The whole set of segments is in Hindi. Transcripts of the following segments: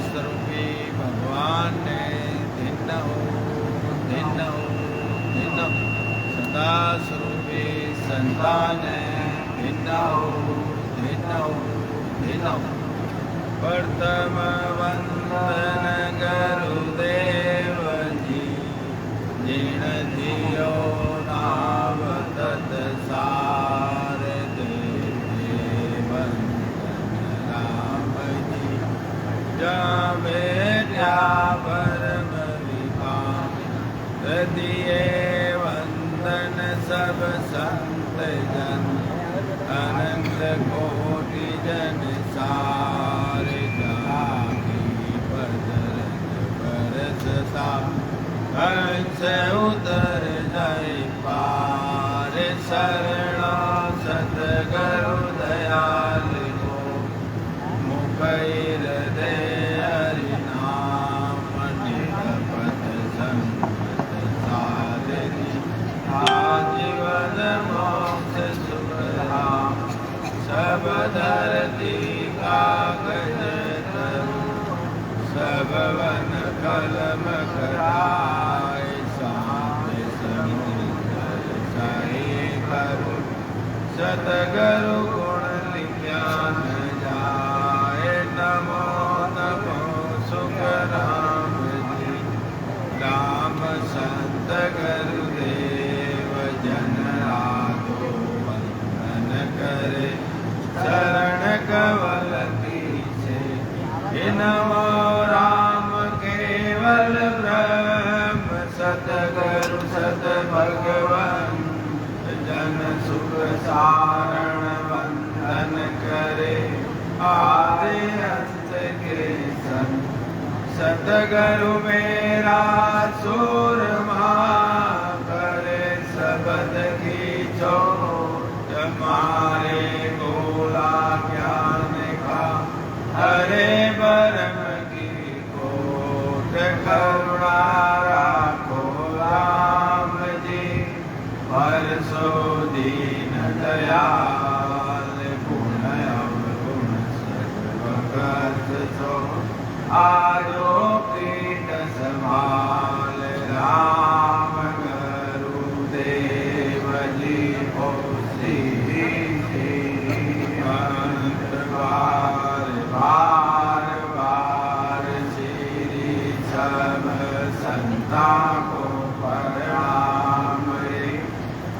स्वरूपी भगवान ने धिन्न हो सदा स्वरूपी संतान धिन्न हो प्रथम वंदन गुरुदेव जी जिन जियो नाम तत्सार देवे वंदन राम जी जावे परम विपाम दिए वंदन सब संत जन अनंत कोटि जन सारे जागी बरसता हंस उतर जाए पार शरणा सतगुरु दयाल को मुखैर दे हरि नाम निरपत संत साधनी आजीवन मोक्ष सुख धाम सब धरती कागज तरु सब वन कलम कराए सामने समुद्र सही करो सतगुरु गुण ज्ञान जाए नमो नमो सुख राम जी राम संत गुरुदेव जन आदो वंदन करे शरण कवल से नमो राम केवल ब्रह्म सतगुरु सत भगवान जन सुख सारण वंदन करे आदि अंत के संत सतगुरु मेरा सूरमा करे शब्द की चोट मारे गोला ज्ञान का हरे बरम की कोट करुणा राखो राम जी परसो दीन दयाल गुण अवगुण सर्वगत सो आजो पीठ संभाल राम गुरुदेव जी हो बार बार श्री सब संता को प्रणाम रे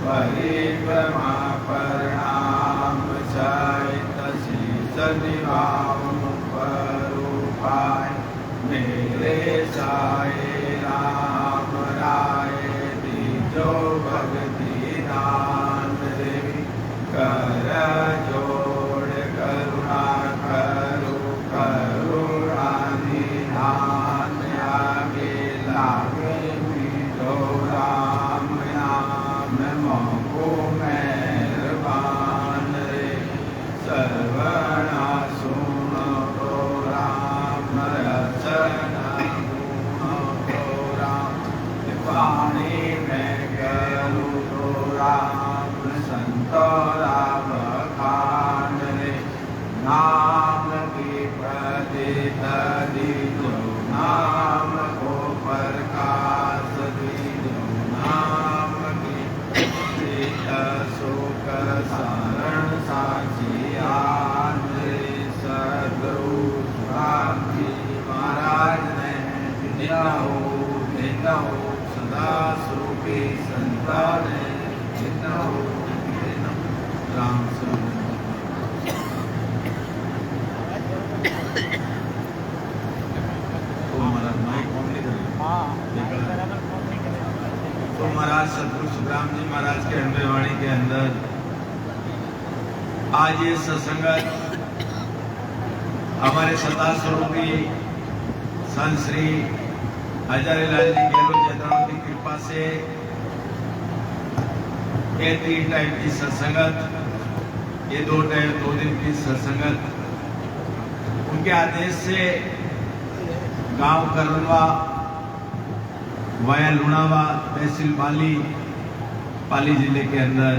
परिक्रमा प्रणाम सहित शीस निभाओ परूपाय मेरे साए राम राय दीजो भक्ति दान रे कर जोड़ करुणा करो करुणा निधान आगे लागे मीठो राम नाम मोको मेहरबान रे सर्वना सुनो तो राम रचना गुणो तो राम पानी में करो तो राम संतो राम खान रे नाम की प्रतिष्ठा दीजो नाम को प्रकाश दीजो नाम की प्रतिष्ठा सुख शरण साक्षी आन रे सद्गुरु स्वामी महाराज ने नित्य हो सदा स्वरूपी संतान नित्य हो राम स्वरूप तो महाराज सतगुरु सुखराम जी महाराज के अनुभवाणी के अंदर आज ये सत्संगत हमारे सदा स्वरूपी संत श्री आचार्य लाल जी गहलोत जैताओं की कृपा से ये 3 टाइम की सत्संगत ये 2 दिन की सत्संगत उनके आदेश से गांव करनवा वाया लुणावा तहसील पाली जिले के अंदर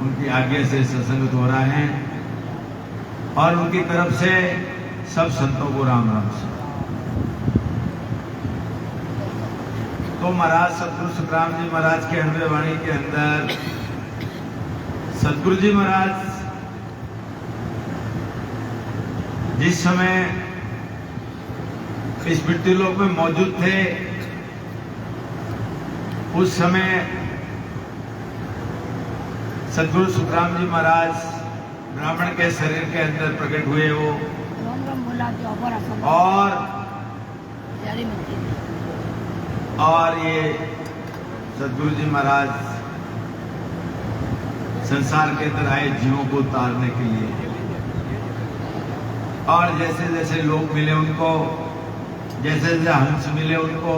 उनकी आज्ञा से सत्संगत हो रहा है और उनकी तरफ से सब संतों को राम राम से। तो महाराज सतगुरु सुखराम जी महाराज के अनवे वाणी के अंदर सतगुरु जी महाराज जिस समय इस मृत्यु लोक में मौजूद थे, उस समय सतगुरु सुखराम जी महाराज ब्राह्मण के शरीर के अंदर प्रकट हुए हो और ये सतगुरु जी महाराज संसार के अंदर आए जीवों को उतारने के लिए। और जैसे जैसे लोग मिले उनको, जैसे जैसे हंस मिले उनको,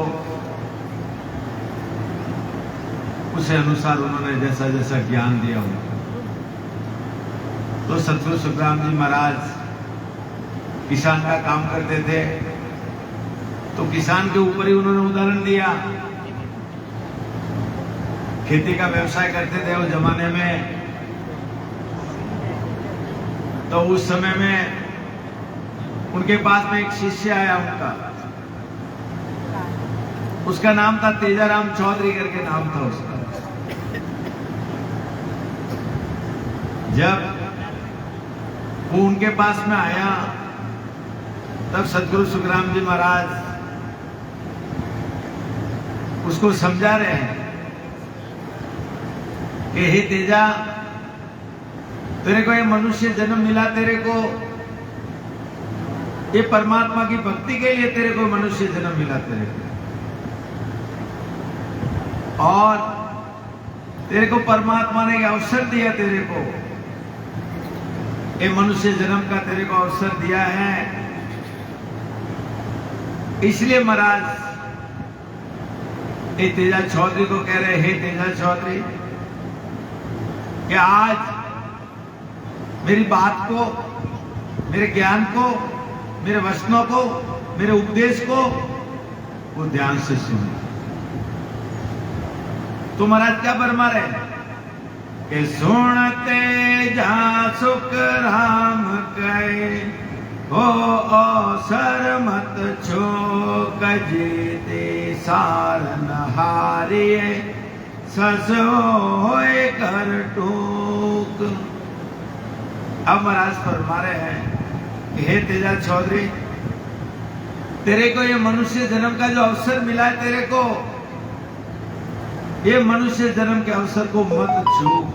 उसे अनुसार उन्होंने जैसा जैसा ज्ञान दिया उनको। तो सतगुरु सुखराम जी महाराज किसान का काम करते थे, तो किसान के ऊपर ही उन्होंने उदाहरण दिया। खेती का व्यवसाय करते थे उस जमाने में। तो उस समय में उनके पास में एक शिष्य आया उनका, उसका नाम था तेजाराम चौधरी करके नाम था उसका। जब वो उनके पास में आया तब सतगुरु सुखराम जी महाराज उसको समझा रहे हैं कि हे तेजा, तेरे को ये मनुष्य जन्म मिला, तेरे को ये परमात्मा की भक्ति के लिए तेरे को मनुष्य जन्म मिला तेरे को, और तेरे को परमात्मा ने अवसर दिया, तेरे को ये मनुष्य जन्म का तेरे को अवसर दिया है। इसलिए महाराज ये तेजा चौधरी को कह रहे, हे तेजा चौधरी, कि आज मेरी बात को, मेरे ज्ञान को, मेरे वचनों को, मेरे उपदेश को वो ध्यान से सुनो। तो महाराज क्या फरमा रहे कि सुनते जा सुख राम कहे, हो अवसर मत छोक जीते सार नहारिये, सस होए कर टूक। अब महाराज फरमा रहे हैं कि हे तेजा चौधरी, तेरे को ये मनुष्य जन्म का जो अवसर मिला है, तेरे को ये मनुष्य जन्म के अवसर को मत छूक।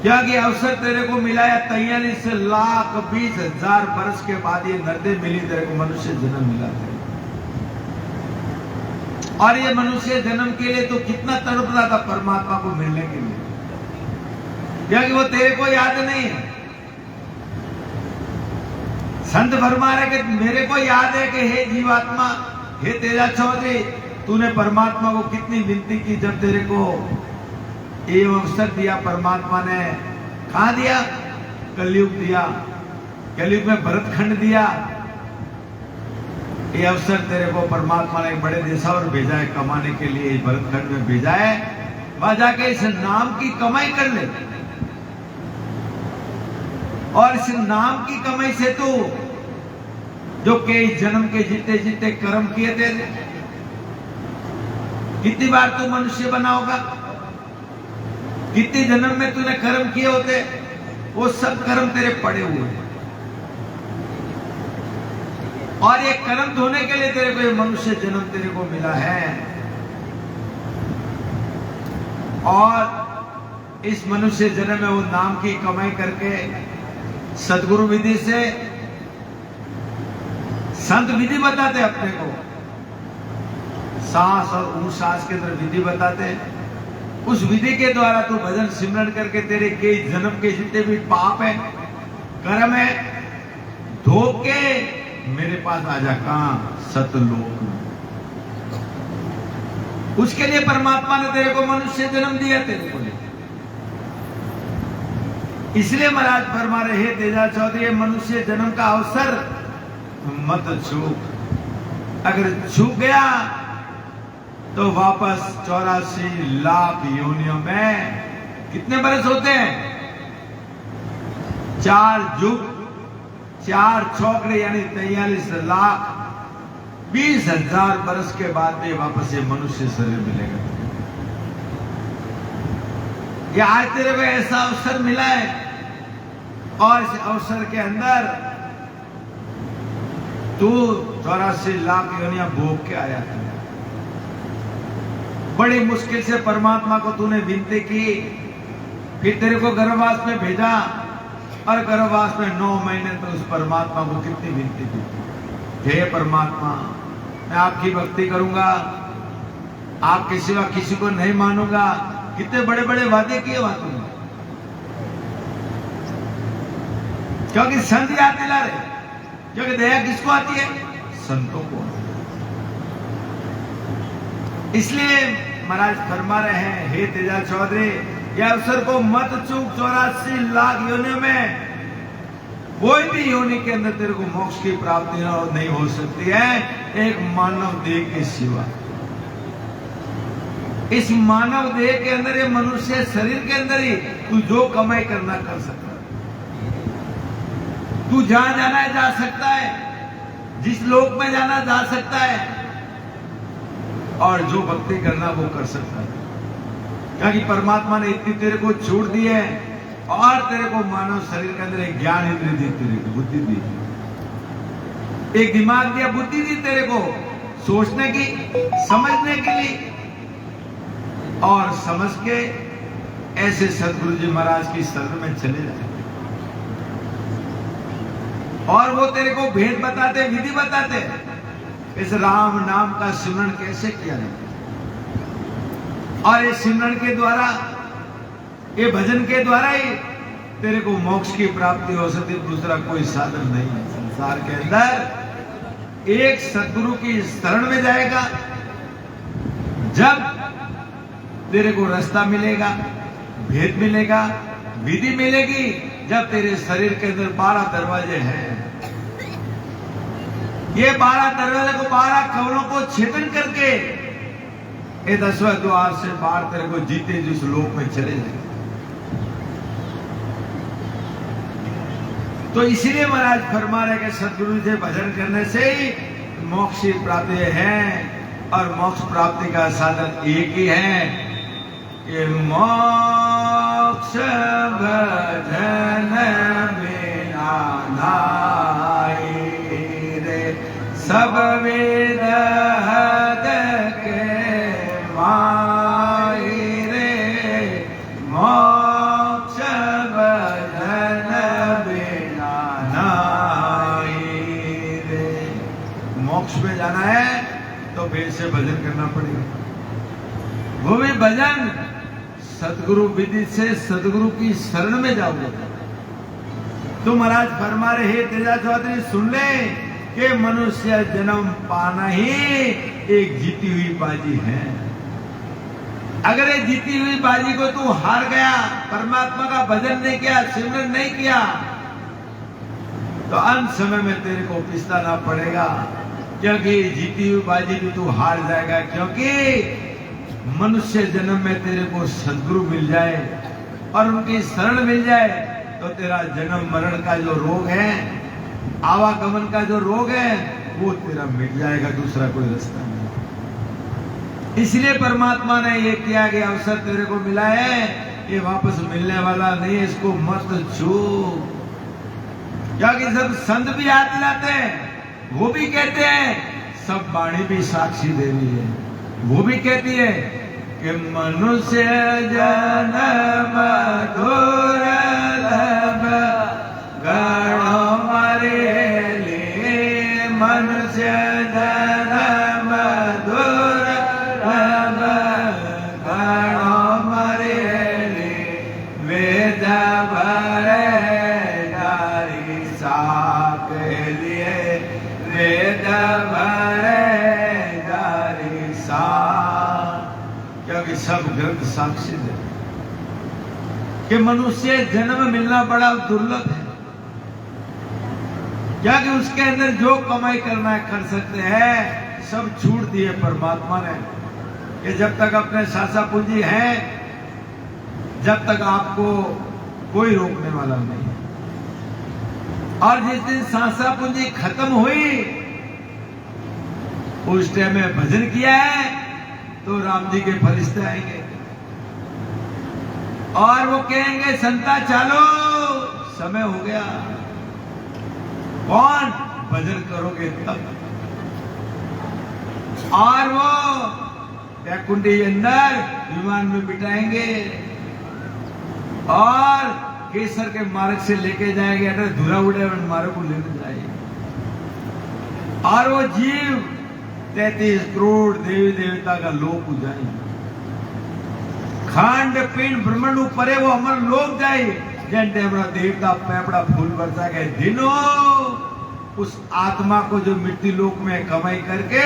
क्या कि अवसर तेरे को मिला है 43 लाख 20 हजार वर्ष के बाद ये नर्दे मिली, तेरे को मनुष्य जन्म मिला है। और ये मनुष्य जन्म के लिए तो कितना तड़प रहा था परमात्मा को मिलने के लिए, क्या कि वो तेरे को याद नहीं है। संत फरमा रहे कि मेरे को याद है कि हे जीवात्मा, हे तेजा चौधरी, तूने परमात्मा को कितनी विनती की, जब तेरे को ये अवसर दिया परमात्मा ने। कहां दिया? कलयुग दिया। कलयुग में भरतखंड दिया। ये अवसर तेरे को परमात्मा ने एक बड़े देशावर भेजा है कमाने के लिए, भरतखंड में भेजा है। वहां जाके इस नाम की कमाई कर ले, और इस नाम की कमाई से तू जो कई जन्म के जीते जीते कर्म किए थे, कितनी बार तू मनुष्य बना होगा, कितने जन्म में तूने कर्म किए होते, वो सब कर्म तेरे पड़े हुए हैं। और ये कर्म धोने के लिए तेरे को ये मनुष्य जन्म तेरे को मिला है। और इस मनुष्य जन्म में वो नाम की कमाई करके सदगुरु विधि से, संत विधि बताते अपने को, सांस और उच्छ्वास के अंदर विधि बताते। उस विधि के द्वारा तू भजन सिमरन करके तेरे के जन्म के जितने भी पाप है, कर्म है, धो के मेरे पास आ जा। कहां? सतलोक में। उसके लिए परमात्मा ने तेरे को मनुष्य जन्म दिया तेरे को। इसलिए महाराज फरमा रहे, हे तेजा चौधरी, मनुष्य जन्म का अवसर मत छूक। अगर छूक गया तो वापस 84 लाख योनियों में कितने बरस होते हैं? 4 युग 4 चौकड़े यानी 43,20,000 बरस के बाद में वापस ये मनुष्य शरीर मिलेगा। ये आज तेरे को ऐसा अवसर मिला है और इस अवसर के अंदर तू 84 लाख योनियां भोग के आया था। बड़ी मुश्किल से परमात्मा को तूने विनती की, फिर तेरे को गर्भवास में भेजा और गर्भवास में 9 महीने तक उस परमात्मा को कितनी विनती की, हे परमात्मा मैं आपकी भक्ति करूंगा, आपके सिवा किसी को नहीं मानूंगा। कितने बड़े बड़े वादे किए वहां तुमने, क्योंकि संत याद दिला रहे, क्योंकि दया किसको आती है? संतों को। इसलिए महाराज फरमा रहे हैं, हे तेजाल चौधरी यह अवसर को मत चूक। 84 लाख योनियों में कोई भी योनि के अंदर तेरे को मोक्ष की प्राप्ति नहीं हो सकती है एक मानव देह के सिवा। इस मानव देह के अंदर, ये मनुष्य शरीर के अंदर ही तू जो कमाई करना कर सकता है। तू जहां जाना है जा सकता है, जिस लोक में जाना जा सकता है, और जो भक्ति करना वो कर सकता है। क्योंकि परमात्मा ने इतनी तेरे को छूट दी है और तेरे को मानव शरीर के अंदर एक ज्ञान इंद्रिय दी, तेरे को बुद्धि दी, एक दिमाग दिया, बुद्धि दी तेरे को सोचने की, समझने के लिए। और समझ के ऐसे सदगुरु जी महाराज की शरण में चले जाए और वो तेरे को भेद बताते, विधि बताते, इस राम नाम का सिमरन कैसे किया जाए, और इस सिमरन के द्वारा, ये भजन के द्वारा ही तेरे को मोक्ष की प्राप्ति हो सकती, दूसरा कोई साधन नहीं है संसार के अंदर। एक सदगुरु की शरण में जाएगा, जब तेरे को रास्ता मिलेगा, भेद मिलेगा, विधि मिलेगी, जब तेरे शरीर के अंदर 12 दरवाजे हैं। ये 12 दरवाजे को, 12 कवलों को छेदन करके ये 10वें द्वार से बाहर तेरे को जीते जिस लोक में चले जाए। तो इसीलिए महाराज फरमा रहे कि सदगुरु से भजन करने से ही मोक्ष की प्राप्ति है, और मोक्ष प्राप्ति का साधन एक ही है कि मोक्ष भजन बिना नाई रे सब वेद हद के माई रे। मोक्ष भजन बिना नाई रे। मोक्ष में जाना है तो फिर से भजन करना पड़ेगा, वो भी भजन सदगुरु विधि से, सदगुरु की शरण में जाओगे तो। महाराज फरमा रहे, हे तेजा चौधरी सुन ले कि मनुष्य जन्म पाना ही एक जीती हुई बाजी है। अगर ये जीती हुई बाजी को तू हार गया, परमात्मा का भजन नहीं किया, सिमरन नहीं किया, तो अंत समय में तेरे को पिछताना पड़ेगा, क्योंकि जीती हुई बाजी भी तू हार जाएगा। क्योंकि मनुष्य जन्म में तेरे को सदगुरु मिल जाए और उनकी शरण मिल जाए तो तेरा जन्म मरण का जो रोग है, आवागमन का जो रोग है, वो तेरा मिट जाएगा, दूसरा कोई रास्ता नहीं। इसलिए परमात्मा ने ये किया कि अवसर तेरे को मिला है, ये वापस मिलने वाला नहीं है, इसको मत छू। क्योंकि सब संत भी याद दिलाते हैं, वो भी कहते हैं, सब वाणी भी साक्षी दे रही है, वो भी कहती है कि मनुष्य जन्म दुर्लभ गणों मरेले। मनुष्य जन्म दुर्लभ गणों मरेले। वेद भरे नारी साक लिए, वेद भरे क्योंकि सब ग्रंथ साक्षी दे कि मनुष्य जन्म मिलना बड़ा दुर्लभ है। क्योंकि उसके अंदर जो कमाई करना है कर सकते हैं, सब छूट दिए परमात्मा ने कि जब तक अपने सासा पूंजी है, जब तक आपको कोई रोकने वाला नहीं। और जिस दिन सांसा पूंजी खत्म हुई, उस टाइम में भजन किया है तो राम जी के फरिश्ते आएंगे और वो कहेंगे संता चालो, समय हो गया। कौन? भजन करोगे तब। और वो बैकुंठी के अंदर विमान में बिठाएंगे और केसर के मार्ग से लेके जाएंगे। अगर धुरा उड़े मार्ग को लेने जाएंगे और वो जीव 33 करोड़ देवी देवता का लोक हो जाएंगे। खंड पिंड ब्रह्मांड ऊपर वो अमर लोक जाए। जैसे अपना देवता पेपड़ा फूल बरसा गए दिनों, उस आत्मा को जो मिट्टी लोक में कमाई करके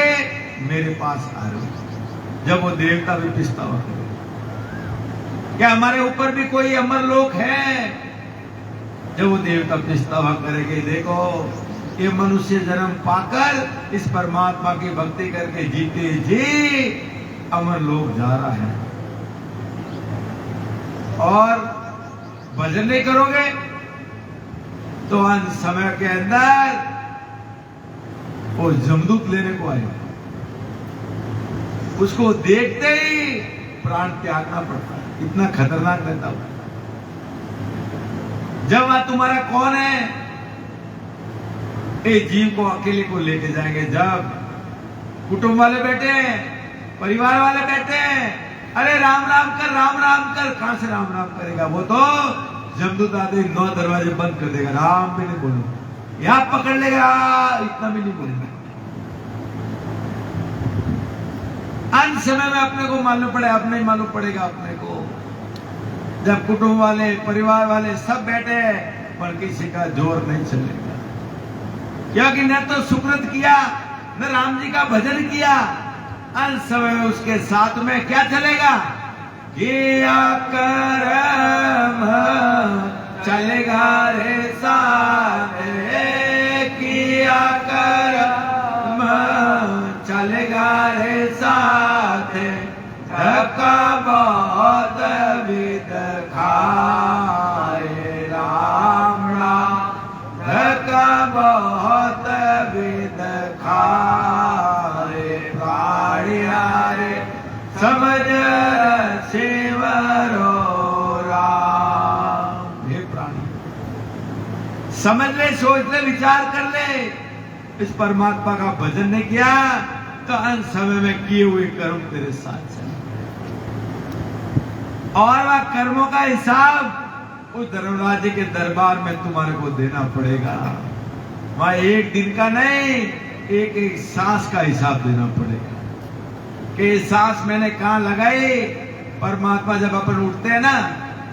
मेरे पास आ रहे। जब वो देवता भी पछतावा करे, क्या हमारे ऊपर भी कोई अमर लोक है? जब वो देवता पछतावा करेंगे, देखो ये मनुष्य जन्म पाकर इस परमात्मा की भक्ति करके जीते जी अमर लोक जा रहा है। और भजन नहीं करोगे तो अंत समय के अंदर वो जमदूत लेने को आएगा। उसको देखते ही प्राण त्यागना पड़ता है, इतना खतरनाक रहता है। जब वह तुम्हारा कौन है? एक जीव को अकेले को लेके जाएंगे। जब कुटुंब वाले बैठे हैं, परिवार वाले बैठे हैं, अरे राम राम कर, राम राम कर। कहां से राम राम करेगा? वो तो जमदूत आदि 9 दरवाजे बंद कर देगा। राम भी नहीं बोलो, यहां पकड़ लेगा, इतना भी नहीं बोलेगा। अंत समय में अपने को मालूम पड़े, अब नहीं मालूम पड़ेगा अपने को। जब कुटुंब वाले परिवार वाले सब बैठे हैं, पर किसी का जोर नहीं चलेगा, क्योंकि न तो सुकृत किया न राम जी का भजन किया। अंत समय में उसके साथ में क्या चलेगा? किया कर्म चलेगा रे साथ, किया कर्म चलेगा रे साथ, धक्का बहुत विद खाए राम राम, धक्का बहुत विद खाए प्राणिया रे समझ शिवरो राम। हे प्राणी, समझ ले, सोच ले, विचार कर ले। इस परमात्मा का भजन नहीं किया तो अंत समय में किए हुए कर्म तेरे साथ चले, और वह कर्मों का हिसाब उस धर्मराज के दरबार में तुम्हारे को देना पड़ेगा। वहां एक दिन का नहीं, एक एक सांस का हिसाब देना पड़ेगा कि सांस मैंने कहां लगाई। परमात्मा जब अपन उठते हैं ना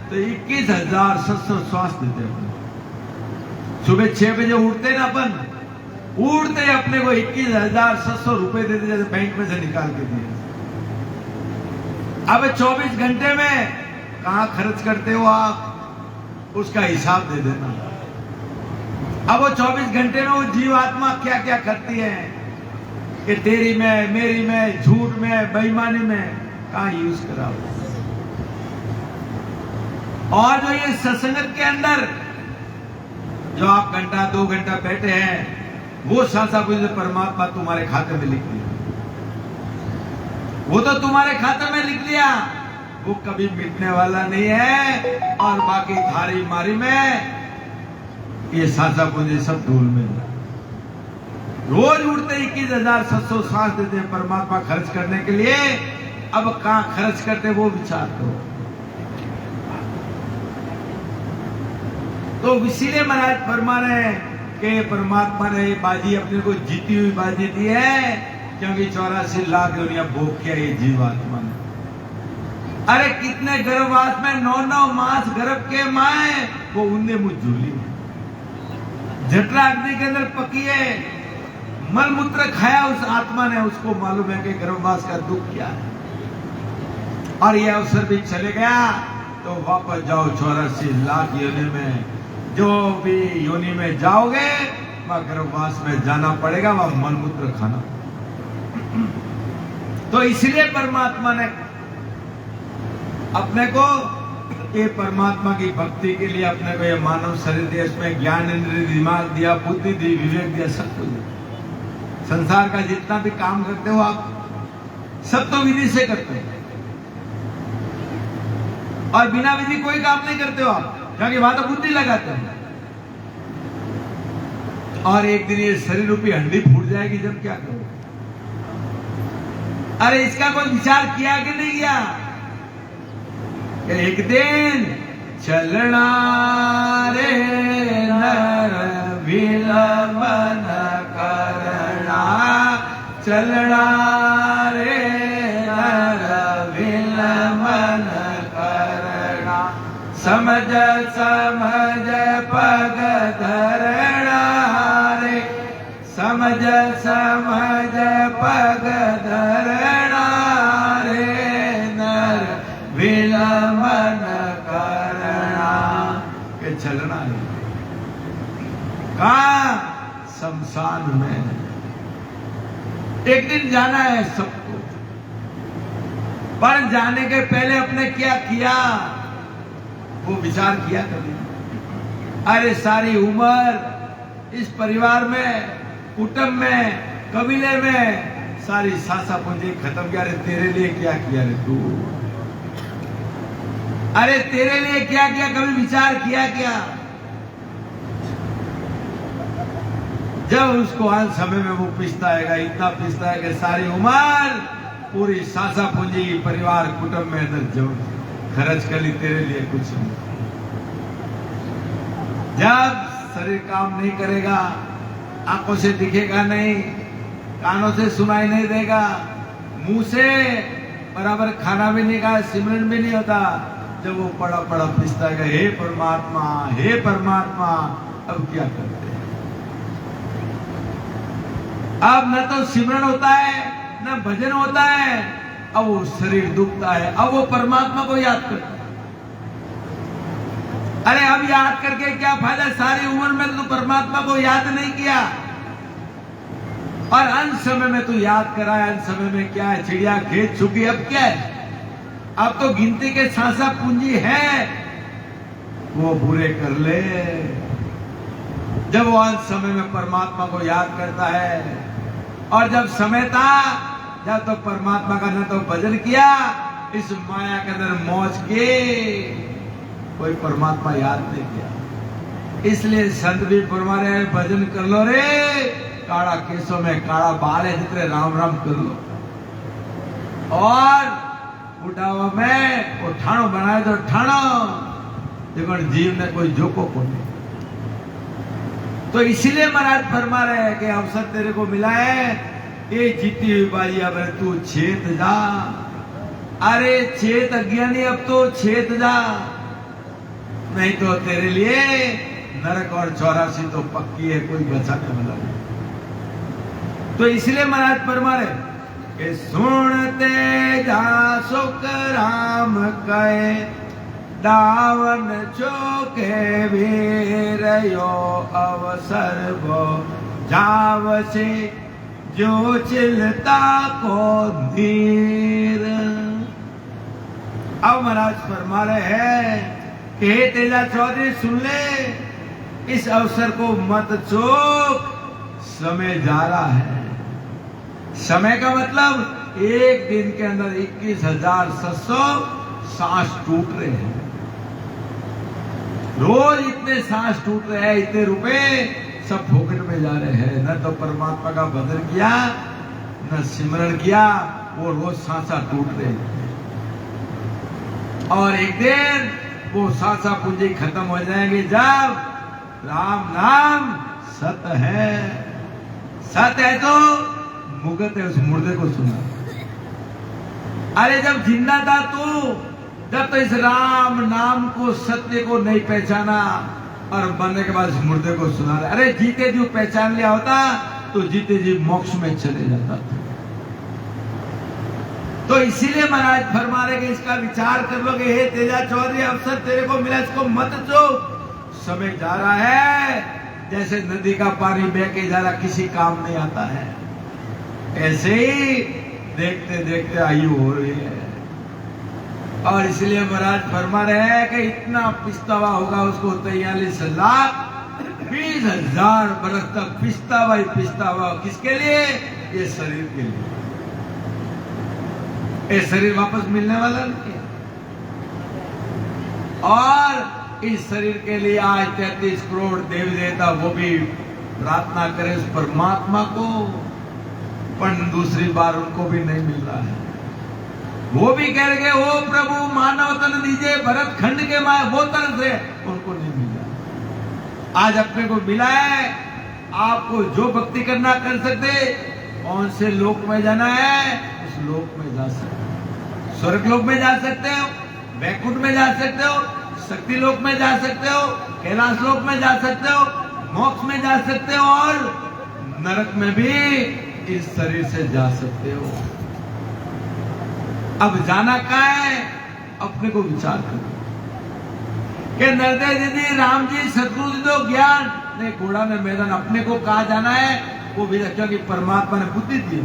तो 21,700 श्वास देते हैं। सुबह 6 बजे उठते हैं ना अपन, उठते अपने को 21,700 रुपए देते, जैसे बैंक में से निकाल के दिए। अब 24 घंटे में कहां खर्च करते हो आप, उसका हिसाब दे देना। अब वो 24 घंटे में वो जीवात्मा क्या क्या करती है कि तेरी में, मेरी में, झूठ में, बेईमानी में कहां यूज कराओ। और जो ये सत्संग के अंदर जो आप घंटा 2 घंटा बैठे हैं, वो सांसा पूज्य परमात्मा तुम्हारे खाते में लिख दिया। वो तो तुम्हारे खाते में लिख दिया, वो कभी मिटने वाला नहीं है। और बाकी थारी मारी में ये सांसा पूंजी सब धूल में। रोज उठते 21,700 सांस देते हैं परमात्मा खर्च करने के लिए। अब कहां खर्च करते वो विचार करो। तो इसीलिए महाराज फरमा रहे हैं कि परमात्मा ने बाजी अपने को जीती हुई बाजी दी है, क्योंकि 84 लाख दुनिया भोग किया ये जीवात्मा ने। अरे कितने गर्भवास में 9 मास गर्भ के माए वो उन्हें मुझ झूली जठरा अग्नि के अंदर पकी है, मलमूत्र खाया उस आत्मा ने, उसको मालूम है कि गर्भवास का दुख क्या है। और यह अवसर भी चले गया तो वापस जाओ 84 लाख योनि में। जो भी योनि में जाओगे वह गर्भवास में जाना पड़ेगा, वह मलमूत्र खाना। तो इसलिए परमात्मा ने अपने को ये परमात्मा की भक्ति के लिए अपने को ये मानव शरीर दिया, इसमें ज्ञान इंद्रिय दिमाग दिया, बुद्धि दी, विवेक दिया, सब कुछ दिया। संसार का जितना भी काम करते हो आप सब तो विधि से करते हो, और बिना विधि कोई काम नहीं करते हो आप, क्योंकि वहां तो बुद्धि लगाते हैं। और एक दिन ये शरीर रूपी हंडी फूट जाएगी, जब क्या करो? अरे इसका कोई विचार किया कि नहीं किया? एक दिन चलना रे नर विलंबन करना, चलना रे नर विलंबन करना, समझ समझ पग धरना रे, समझ समझ पग धरना रे नर विलंबन करना। के चलना है कहां? शमशान में। एक दिन जाना है सबको, पर जाने के पहले अपने क्या किया वो विचार किया कभी? अरे सारी उम्र इस परिवार में, कुटुंब में, कबीले में सारी सासा पूंजी खत्म किया। अरे तेरे लिए क्या किया रे तू? अरे तेरे लिए क्या किया? कभी विचार किया क्या? जब उसको अंत समय में वो पिसता है, इतना पिसता है कि सारी उम्र पूरी सासा पूंजी परिवार कुटुंब में अंदर जो खर्च कर ली, तेरे लिए कुछ नहीं। जब शरीर काम नहीं करेगा, आंखों से दिखेगा नहीं, कानों से सुनाई नहीं देगा, मुंह से बराबर खाना भी नहीं खाया, सिमरन भी नहीं होता, जब वो पड़ा पड़ा पिसता है, हे परमात्मा, हे परमात्मा, अब क्या करते हैं? अब न तो सिमरन होता है, न भजन होता है, अब वो शरीर दुखता है, अब वो परमात्मा को याद करता है। अरे अब याद करके क्या फायदा? सारी उम्र में तो परमात्मा को याद नहीं किया, और अंत समय में तू याद करा है। अंत समय में क्या है? चिड़िया खेत चुकी, अब क्या है? अब तो गिनती के सासा पूंजी है, वो पूरे कर ले। जब वो अंत समय में परमात्मा को याद करता है, और जब समय था जब तो परमात्मा का न तो भजन किया, इस माया के अंदर मौज के कोई परमात्मा याद नहीं किया। इसलिए संत भी फरमा रहे हैं, भजन कर लो रे, काड़ा केसों में काड़ा बाल है, जितने राम राम कर लो, और बुढ़ावा में वो ठाणो बनाए तो ठाणो, देखो जीव ने कोई जोको को नहीं। तो इसीलिए महाराज फरमा रहे हैं कि अवसर तेरे को मिला है, ये जीती हुई बाजी, अब तू छेत जा। अरे छेत अज्ञानी, अब तो छेत जा, नहीं तो तेरे लिए नरक और 84 तो पक्की है, कोई बचाने वाला नहीं। तो इसलिए महाराज फरमा रहे कि सुनते जा सुख राम कहे, दावन चोके वीर यो अवसर वो जावसे, जो चिलता को धीर। अब महाराज फरमा रहे हैं कि हे तेजा चौधरी, सुन ले, इस अवसर को मत चूक, समय जा रहा है। समय का मतलब एक दिन के अंदर 21,700 सांस टूट रहे हैं, रोज इतने सांस टूट रहे हैं, इतने रुपए सब फोकट में जा रहे हैं। न तो परमात्मा का भजन किया, न सिमरण किया, वो रोज सांसा टूट रहे हैं। और एक दिन वो सांसा पूंजी खत्म हो जाएंगे, जब राम नाम सत है। सत है तो मुगत है, उस मुर्दे को सुना। अरे जब जिंदा था तू, जब तो इस राम नाम को, सत्य को नहीं पहचाना, और मरने के बाद इस मुर्दे को सुना रहे। अरे जीते जी पहचान लिया होता तो जीते जी मोक्ष में चले जाता था। तो इसीलिए महाराज फरमा रहे कि इसका विचार कर लो कि हे तेजा चौधरी, अवसर तेरे को मिला, इसको मत चूक, समय जा रहा है। जैसे नदी का पानी बह के जा रहा, किसी काम नहीं आता है, ऐसे ही देखते देखते आयु हो रही है। और इसलिए महाराज फरमा रहे हैं कि इतना पछतावा होगा उसको 43,20,000 बरस तक पछतावा ही पछतावा। किसके लिए? ये शरीर के लिए। ये शरीर वापस मिलने वाला नहीं है। और इस शरीर के लिए आज 33 करोड़ देवी देवता वो भी प्रार्थना करें उस परमात्मा को, पर दूसरी बार उनको भी नहीं मिल रहा है। वो भी कह रहे ओ प्रभु मानव तन दीजिए, भरत खंड के माए वो तरह से उनको नहीं मिला। आज अपने को मिला है। आपको जो भक्ति करना कर सकते, कौन से लोक में जाना है उस लोक में जा सकते हो। स्वर्ग लोक में जा सकते हो, वैकुंठ में जा सकते हो, शक्ति लोक में जा सकते हो, कैलाश लोक में जा सकते हो, मोक्ष में जा सकते हो, और नरक में भी इस शरीर से जा सकते हो। अब जाना कहाँ है? अपने को विचार करो कि नरदेव दीदी, राम जी, सतगुरु जी दो ज्ञान नहीं, घोड़ा ने मैदान। अपने को कहा जाना है वो भी, क्योंकि परमात्मा ने बुद्धि दी,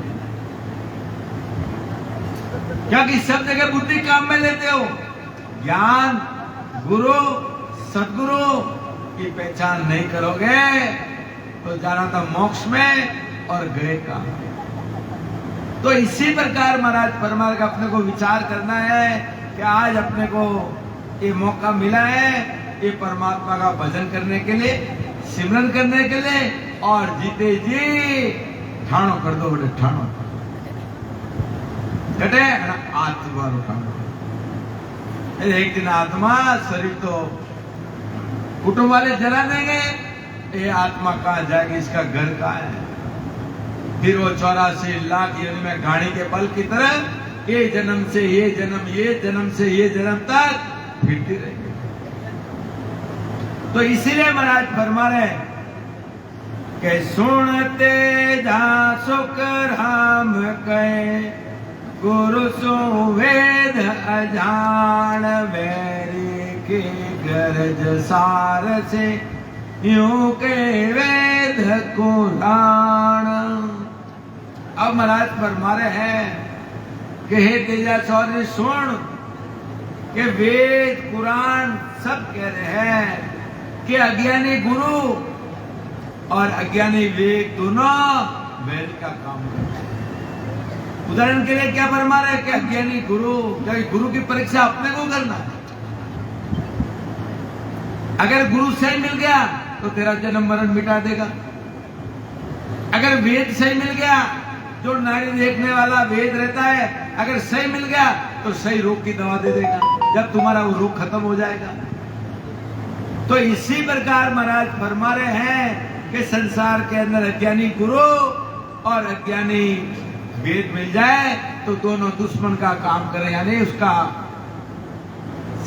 क्योंकि सब जगह बुद्धि काम में लेते हो। ज्ञान, गुरु, सतगुरु की पहचान नहीं करोगे तो जाना था मोक्ष में और गए का। तो इसी प्रकार महाराज परमात्मा अपने को विचार करना है कि आज अपने को ये मौका मिला है ये परमात्मा का भजन करने के लिए, सिमरन करने के लिए, और जीते जी ठाणो कर दो बेटे, ठाणो कटे आत्मा ठाणो। एक दिन आत्मा, शरीर तो कुटुंब वाले जला देंगे, ये आत्मा कहाँ जाएगी, इसका घर कहाँ है। फिर वो 84 लाख योनि में गाड़ी के बल की तरह ये जन्म से ये जन्म, ये जन्म से ये जन्म तक फिरती रहेगी। तो इसीलिए महाराज फरमा रहे कि सुनते जा सुख राम कहे, गुरु सो वेद अजान, वैरी के गरज सार से यूं के वेद कुरान। अब महाराज फरमा रहे हैं कि हे तेजा चौधरी सुन कि वेद कुरान सब कह रहे हैं कि अज्ञानी गुरु और अज्ञानी वेद दोनों वेद का काम करते हैं। उदाहरण के लिए क्या फरमा रहे हैं कि अज्ञानी गुरु, गुरु की परीक्षा अपने को करना है। अगर गुरु सही मिल गया तो तेरा जन्म मरण मिटा देगा। अगर वेद सही मिल गया, जो नारी देखने वाला वेद रहता है, अगर सही मिल गया तो सही रोग की दवा दे देगा, जब तुम्हारा वो रोग खत्म हो जाएगा। तो इसी प्रकार महाराज फरमा रहे हैं कि संसार के अंदर अज्ञानी गुरु और अज्ञानी वेद मिल जाए तो दोनों दुश्मन का काम करें, यानी उसका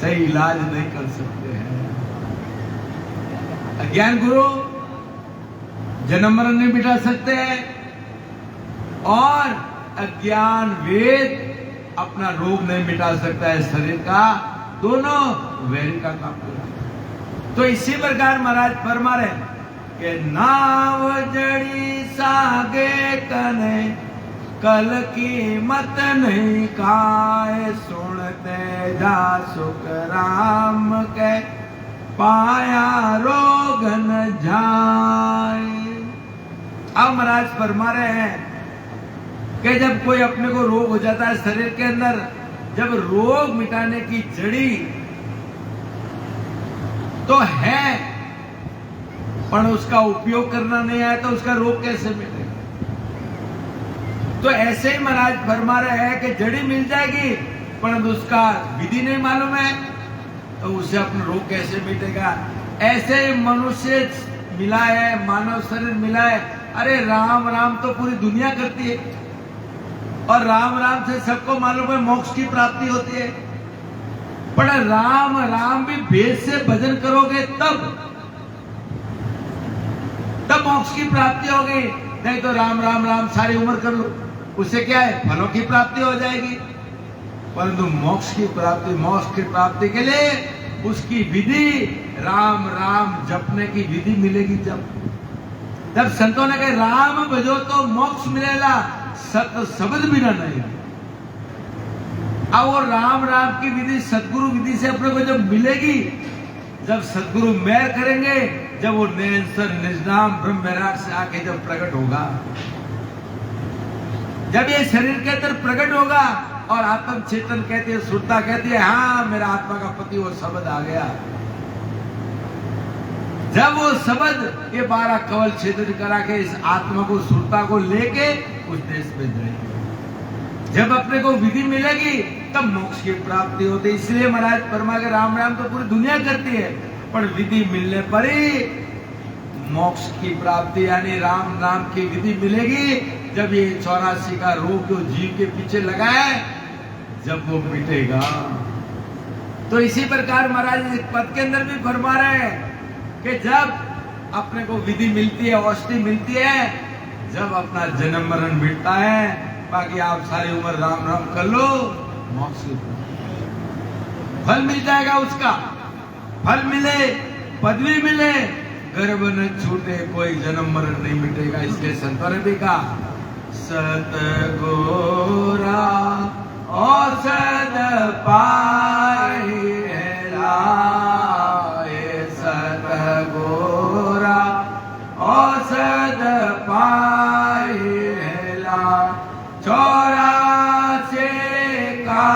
सही इलाज नहीं कर सकते हैं। अज्ञान गुरु जन्म मरण नहीं मिटा सकते हैं, और अज्ञान वेद अपना रोग नहीं मिटा सकता है शरीर का, दोनों वैरी का काम करते हैं। तो इसी प्रकार महाराज फरमा रहे कि नाव जड़ी सागे कने, कल की मत नहीं खाए, सुनते जा सुख राम के, पाया रोग न जाए। अब महाराज फरमा रहे हैं कि जब कोई अपने को रोग हो जाता है शरीर के अंदर, जब रोग मिटाने की जड़ी तो है पर उसका उपयोग करना नहीं आया तो उसका रोग कैसे मिलेगा। तो ऐसे ही महाराज फरमा रहे हैं कि जड़ी मिल जाएगी परंतु उसका विधि नहीं मालूम है तो उसे अपना रोग कैसे मिटेगा। ऐसे ही मनुष्य मिला है, मानव शरीर मिला है। अरे राम राम तो पूरी दुनिया करती है और राम राम से सबको मालूम है मोक्ष की प्राप्ति होती है, पर राम राम भी भेद से भजन करोगे तब मोक्ष की प्राप्ति होगी, नहीं तो राम राम राम सारी उम्र कर लो, उससे क्या है फलों की प्राप्ति हो जाएगी। परंतु मोक्ष की प्राप्ति के लिए उसकी विधि, राम राम जपने की विधि मिलेगी। जब संतों ने कहा राम भजो तो मोक्ष मिलेगा, सत शब्द बिना नहीं। अब वो राम राम की विधि सदगुरु विधि से अपने को जब मिलेगी, जब सदगुरु मेहर करेंगे, जब वो निरंतर निजनाम ब्रह्म वैराग से आके जब प्रकट होगा, जब ये शरीर के अंदर प्रकट होगा और आत्म चेतन कहती है, सुरता कहती है, हाँ मेरा आत्मा का पति वो शब्द आ गया। जब वो शब्द ये 12 कवल क्षेत्र करा के इस आत्मा को सुरता को लेके उस देश में जाएगी, जब अपने को विधि मिलेगी तब मोक्ष की प्राप्ति होती है। इसलिए महाराज परमा के राम राम तो पूरी दुनिया करती है, पर विधि मिलने पर ही मोक्ष की प्राप्ति यानी राम नाम की विधि मिलेगी। जब ये 84 का रोग जो जीव के पीछे लगा है, जब वो मिटेगा। तो इसी प्रकार महाराज इस पद के अंदर भी फरमा रहे हैं कि जब अपने को विधि मिलती है, औषधि मिलती है, जब अपना जन्म मरण मिटता है, बाकी आप सारी उम्र राम राम कर लो, मोक्ष फल मिल जाएगा। उसका फल मिले, पदवी मिले, गर्भ न छूटे, कोई जन्म मरण नहीं मिटेगा। इसलिए संतों ने भी कहा सतगोरा औषध पाए लाए, सतगोरा औषध पाए ला, 84 का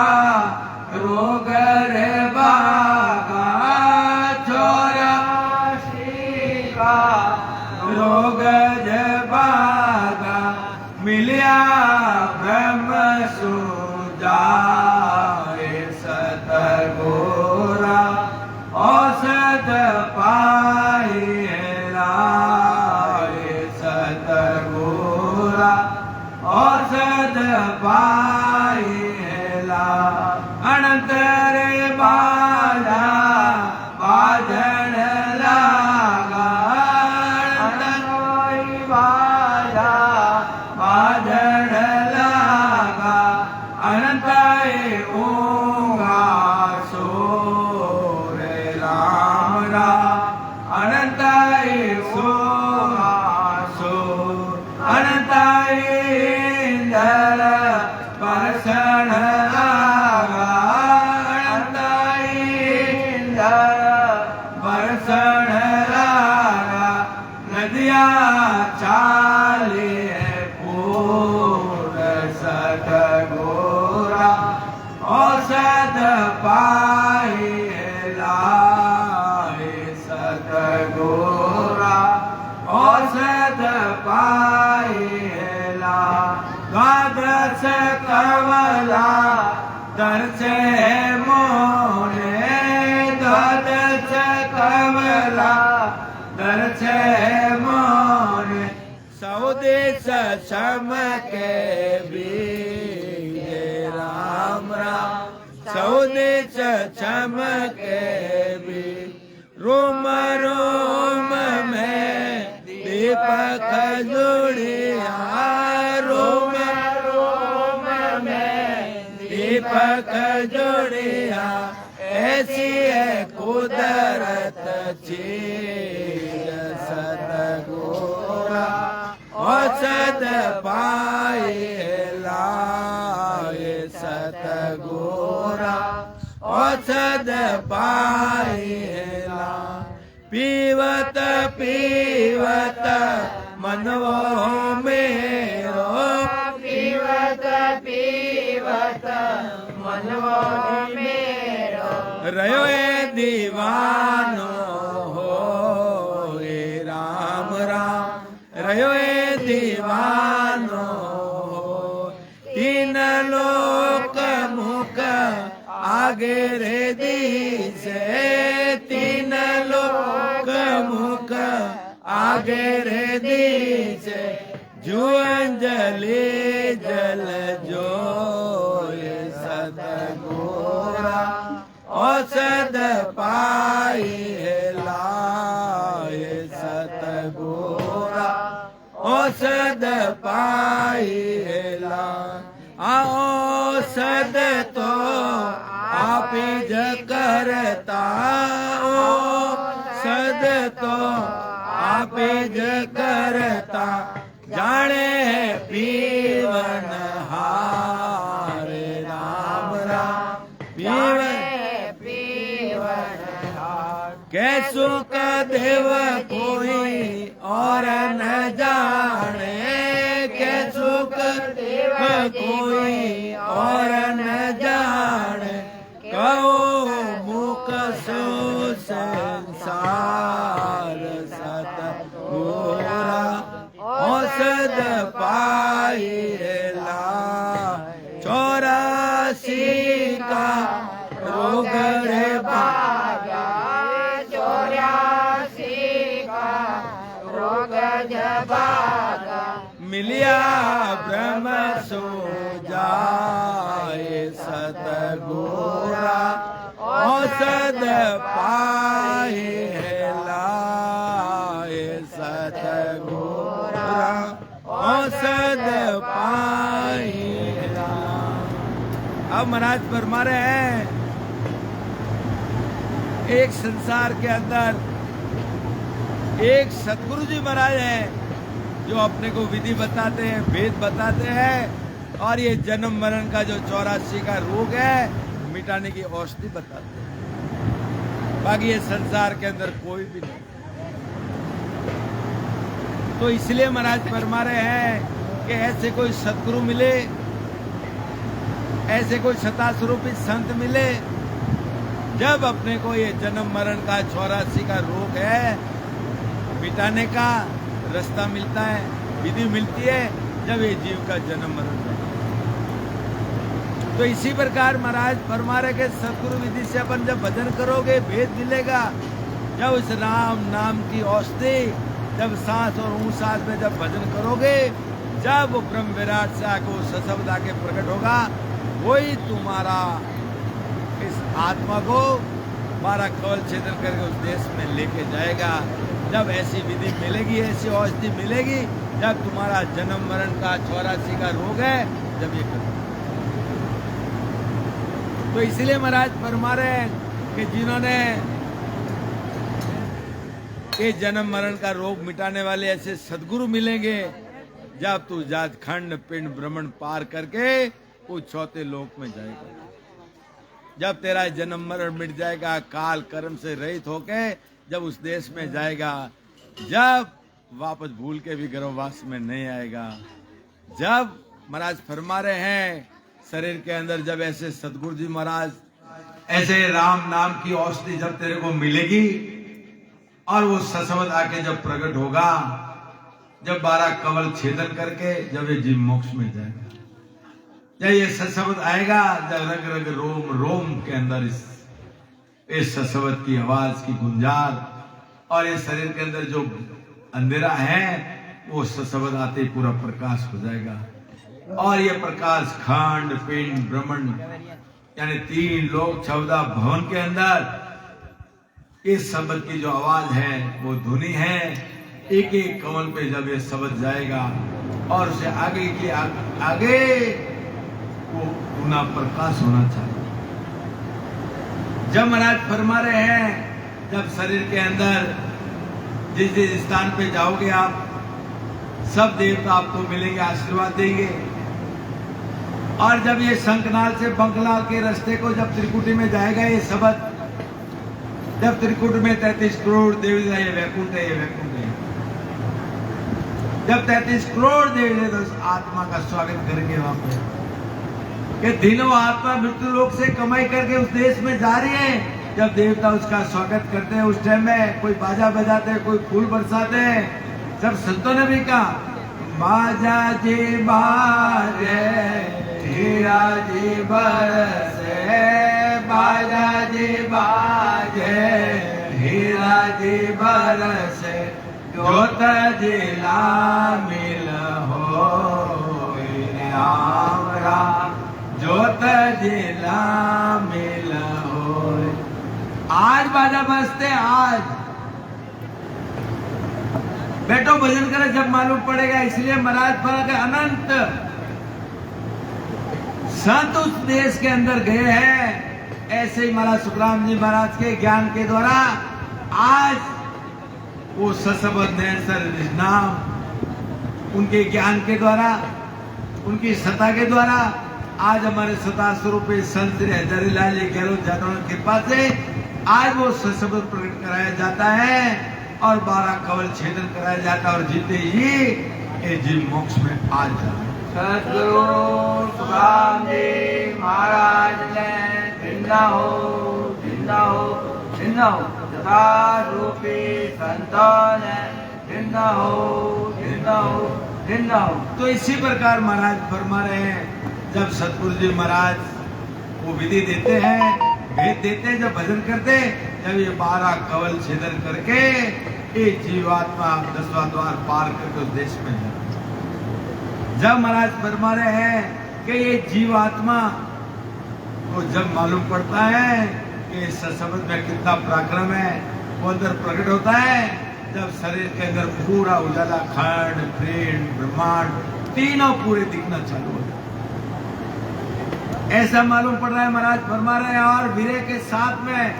रोग रे बागा, 84 का रोग जबागा, मिलिया ब्रह्म सुजाए, सतगोरा औषध पाए लाए, सतगोरा औषध पाए ला, अनंतर बाजा बाजन लागा, अनंतर बाजा बाजन लागा, अनंताय ओंगा सोर राम राम, अनंताय सोगा सोर, अनंताय इंदर परसन लागा, अनंताय इंदर परसन लागा, नदिया चाले पूर, सतगोरा औषध पाए लाए, सतगोरा औषध पाए ला, द्वादश कमला दर्शे मोने, द्वादश कमला दर्शे मोने, 100 देश सम के बीजे राम राम, 100 देश सम के बीज, रोम रोम में दीपक जुड़िया, रोम रोम में दीपक जुड़िया, ऐसी है कुदरत चीज, सतगोरा औषध पाए लाए, सतगोरा औषध पाए ला, पीवत पीवत मनवो मेरो, पीवत पीवत मनवो मेरो, रयो ए दीवानो हो ए राम राम, रयो ए दीवानो हो, 3 लोक मुख आगे रे दिसे, 3 लोक मुख आगे रे दिसे, जो अंजलि जल जो सतगोरा औषध पाए लाए, सतगोरा औषध पाए ला, औषध तो आप ज करता, औषध तो आप ज करता, जाने पीवन हारे राम राम, देव कोई और न जाने, के सुख देव कोई और न जाने, कहो मुख सो संसार सतगुरा औषध पाई ला, 84 का रोग रे भागा, 84 का रोग भागा, मिलिया ब्रह्म सो जाए सतगुरा औषध पाए लाए, सतगुरा औषध पाए ला। अब महाराज फरमा रहे हैं, एक संसार के अंदर एक सतगुरु जी महाराज हैं जो अपने को विधि बताते हैं, वेद बताते हैं, और ये जन्म मरण का जो 84 का रोग है मिटाने की औषधि बताते हैं। बाकी ये संसार के अंदर कोई भी नहीं। तो इसलिए महाराज फरमा रहे हैं कि ऐसे कोई सतगुरु मिले, ऐसे कोई सतास्वरूपी संत मिले, जब अपने को ये जन्म मरण का 84 का रोग है मिटाने का रास्ता मिलता है, विधि मिलती है, जब ये जीव का जन्म मरण है। तो इसी प्रकार महाराज फरमा रहे कि सतगुरु विधि से अपन जब भजन करोगे भेद मिलेगा। जब उस राम नाम की औषधि जब सांस और ऊँ सांस में जब भजन करोगे, जब वो ब्रह्म विराट से आके सशब्द आके प्रकट होगा, वही तुम्हारा इस आत्मा को 12 कवल छेदन करके उस देश में लेके जाएगा। जब ऐसी विधि मिलेगी, ऐसी औषधि मिलेगी, जब तुम्हारा जन्म मरण का 84 का रोग है, जब ये कर। तो इसलिए महाराज फरमा रहे हैं कि जिन्होंने ये जन्म मरण का रोग मिटाने वाले ऐसे सदगुरु मिलेंगे, जब तू जात खंड पिंड भ्रमण पार करके वो 4थे लोक में जाएगा। जब तेरा जन्म मरण मिट जाएगा, काल कर्म से रहित होके जब उस देश में जाएगा, जब वापस भूल के भी गर्भवास में नहीं आएगा। जब महाराज फरमा रहे हैं शरीर के अंदर जब ऐसे सतगुरु जी महाराज ऐसे राम नाम की औषधि जब तेरे को मिलेगी और वो सशब्द आके जब प्रकट होगा, जब 12 कवल छेदन करके जब ये जीव मोक्ष में जाएगा, जब ये सशब्द आएगा, जब रग रग रोम रोम के अंदर इस सशब्द की आवाज की गुंजार और इस शरीर के अंदर जो अंधेरा है वो सशब्द आते ही पूरा प्रकाश हो जाएगा। और ये प्रकाश खंड पिंड ब्रह्मंड यानी 3 लोक 14 भवन के अंदर इस शब्द की जो आवाज है वो धुनी है। एक एक कमल पे जब ये शब्द जाएगा और उसे आगे की आगे वो पुनः प्रकाश होना चाहिए। जब महाराज फरमा रहे हैं जब शरीर के अंदर जिस जिस स्थान पे जाओगे आप, सब देवता आपको मिलेंगे, आशीर्वाद देंगे। और जब ये शंखनाल से बंकलाल के रास्ते को जब त्रिकुटी में जाएगा ये शब्द, जब त्रिकुट में 33 करोड़ देवी ये वैकुंठ है, ये वैकुंठ है। जब 33 करोड़ देवी तो उस आत्मा का स्वागत करेंगे वहां पे कि दिनों आत्मा मृत्यु लोक से कमाई करके उस देश में जा रही है। जब देवता उसका स्वागत करते हैं उस टाइम में कोई बाजा बजाते हैं, कोई फूल बरसाते हैं। सब संतों ने भी कहा बाजा जी बाजे हीरा जी बरसे, बाजा जी बाजे हीरा जी बरसे, जोत जिला मिल हो हमरा, जोत जिला मिल हो। आज बाजा बजते, आज बैठो भजन करे जब मालूम पड़ेगा। इसलिए महाराज फल के अनंत संत उस देश के अंदर गए हैं। ऐसे ही महाराज सुखराम जी महाराज के ज्ञान के द्वारा आज वो सशब्द सर नाम उनके ज्ञान के द्वारा, उनकी सत्ता के द्वारा आज हमारे सत्ता स्वरूप संत श्री हजारीलाल जी गहलोत जादव की कृपा से आज वो सशब्द प्रकट कराया जाता है। और 12 कवल छेदन कराया जाता और जीते ही ये जीव मोक्ष में आ जाए। सद्गुरु सुखराम जी महाराज ने जिंदा हो तथा रूपी संतों ने जिंदा हो। तो इसी प्रकार महाराज फरमा रहे हैं, जब सतगुरु जी महाराज वो विधि देते हैं, भेद देते हैं, जब भजन करते, जब ये 12 कवल छेदन करके ये जीवात्मा 10वां द्वार पार करके उस देश में है। जब महाराज फरमा रहे हैं कि ये जीवात्मा को जब मालूम पड़ता है कि सत्संग में कितना पराक्रम है, वो अंदर प्रकट होता है, जब शरीर के अंदर पूरा उजाला, खंड प्रेम ब्रह्मांड तीनों पूरे दिखना चालू हो जाता, ऐसा मालूम पड़ रहा है। महाराज फरमा रहे हैं और वीरे के साथ में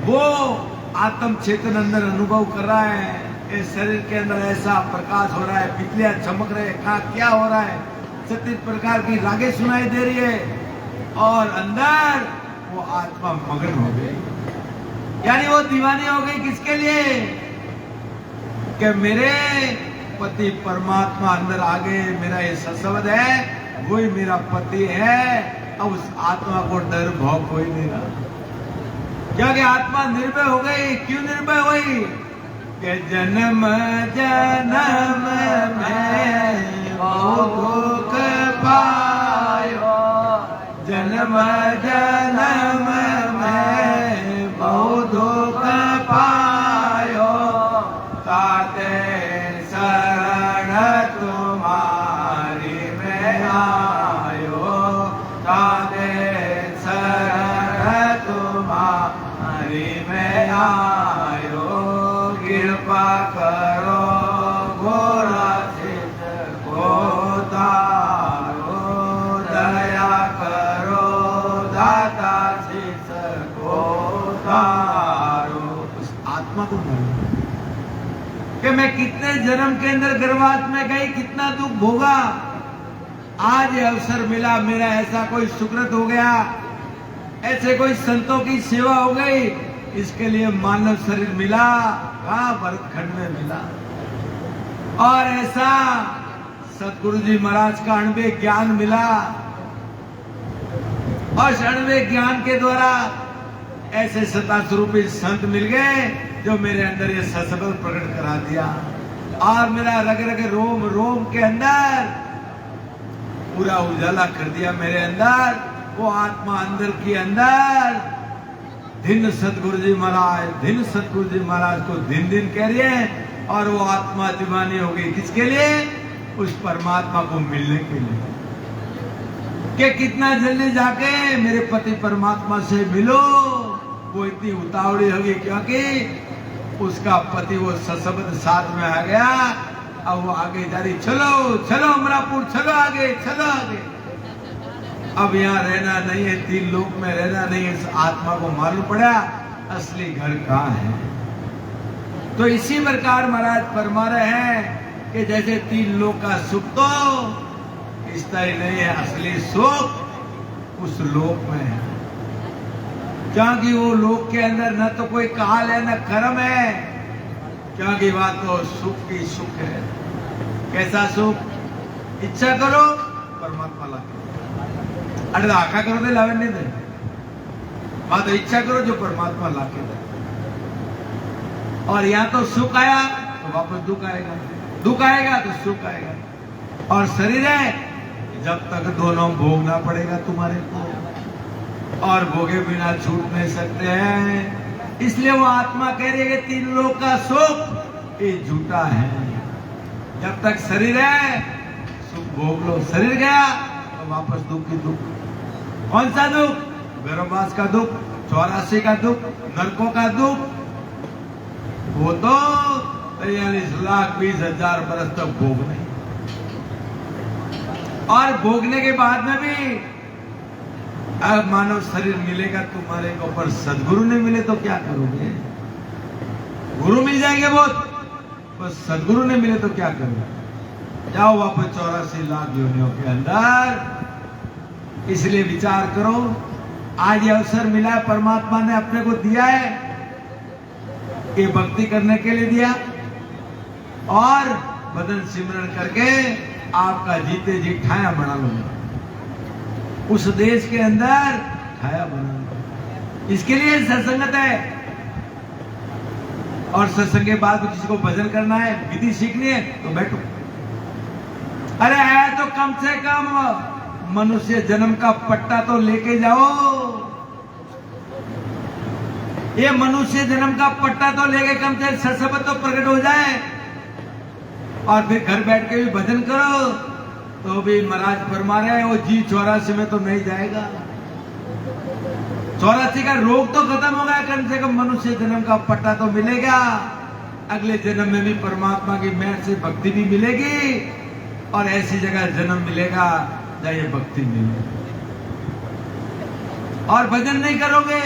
वो आत्म चेतन अंदर अनुभव कर रहा है, इस शरीर के अंदर ऐसा प्रकाश हो रहा है, बिजलियां चमक रहे हैं, कहा क्या हो रहा है, 36 प्रकार की रागें सुनाई दे रही है और अंदर वो आत्मा मगन हो गई, यानी वो दीवानी हो गई। किसके लिए? कि मेरे पति परमात्मा अंदर आ गए, मेरा ये सत्संग है, वही मेरा पति है। अब उस आत्मा को डर भाव कोई नहीं रहा, क्योंकि आत्मा निर्भय हो गई। क्यों निर्भय हुई? कि जन्म जन्म में बहु दुख पायो, जन्म जन्म में बहु दुख पायो, ताते शरण तुम्हारी में आयो, ताते शरण तुम्हारी में आयो, कृपा करो घोरा चित को तारो, दया करो दाता चित को तारो। उस आत्मा को मालूम कि मैं कितने जन्म के अंदर गर्भात में गई, कितना दुख भोगा, आज ये अवसर मिला, मेरा ऐसा कोई सुकृत हो गया, ऐसे कोई संतों की सेवा हो गई, इसके लिए मानव शरीर मिला, कहाँ भरतखंड में मिला। और ऐसा सतगुरु जी महाराज का अणवे ज्ञान मिला और इस अणवे ज्ञान के द्वारा ऐसे सतास्वरूपी संत मिल गए जो मेरे अंदर ये सत्संग प्रकट करा दिया और मेरा रग रग रोम रोम के अंदर पूरा उजाला कर दिया। मेरे अंदर वो आत्मा अंदर के अंदर दिन सतगुरु जी महाराज, दिन सतगुरु जी महाराज को दिन दिन कह रही है और वो आत्मा दीवानी हो गई। किसके लिए? उस परमात्मा को मिलने के लिए, कि कितना जल्दी जाके मेरे पति परमात्मा से मिलो। वो इतनी उतावली होगी क्योंकि उसका पति वो सत्संग साथ में आ गया। अब वो आगे जा रही, चलो चलो अमरापुर, चलो आगे, चलो आगे। अब यहाँ रहना नहीं है, 3 लोक में रहना नहीं है। इस आत्मा को मालूम पड़ा असली घर कहाँ है। तो इसी प्रकार महाराज फरमा रहे हैं कि जैसे 3 लोक का सुख तो स्थायी नहीं है, असली सुख उस लोक में है, क्योंकि वो लोक के अंदर न तो कोई काल है न कर्म है, क्योंकि बात तो सुख की सुख है। कैसा सुख? इच्छा करो परमात्मा लाके, अरे आखा करो तो लावे नहीं दे, बात तो इच्छा करो जो परमात्मा लाके दे। और यहाँ तो सुख आया तो वापस दुख आएगा, दुख आएगा तो सुख आएगा। और शरीर है, जब तक दोनों भोगना पड़ेगा तुम्हारे को, और भोगे बिना छूट नहीं सकते हैं। इसलिए वो आत्मा कह रही है कि 3 लोक का सुख ये झूठा है। जब तक शरीर है सुख भोग लो, शरीर गया तो वापस दुख ही दुख। कौन सा दुख? गर्भवास का दुख, 84 का दुख, नरकों का दुख, वो तो 43,20,000 बरस तक भोग नहीं। और भोगने के बाद में भी अब मानव शरीर मिलेगा तुम्हारे को, पर सदगुरु नहीं मिले तो क्या करोगे? गुरु मिल जाएंगे बहुत, पर सदगुरु नहीं मिले तो क्या करोगे? जाओ वापस 84 लाख योनियों के अंदर। इसलिए विचार करो, आज ये अवसर मिला है, परमात्मा ने अपने को दिया है, ये भक्ति करने के लिए दिया और भजन सिमरन करके आपका जीते जी ठाया बना लो, उस देश के अंदर ठाया बना लो। इसके लिए सत्संगत है। और सत्संग के बाद किसी को भजन करना है, विधि सीखनी है तो बैठो। अरे है तो कम से कम मनुष्य जन्म का पट्टा तो लेके जाओ। ये मनुष्य जन्म का पट्टा तो लेके कम से सरसबत तो प्रकट हो जाए, और फिर घर बैठ के भी भजन करो तो भी महाराज फरमा रहे हैं वो जी 84 में तो नहीं जाएगा। 84 का रोग तो खत्म हो गया, कम से कम मनुष्य जन्म का पट्टा तो मिलेगा। अगले जन्म में भी परमात्मा की मेहर से भक्ति भी मिलेगी और ऐसी जगह जन्म मिलेगा जहां ये भक्ति मिले। और भजन नहीं करोगे,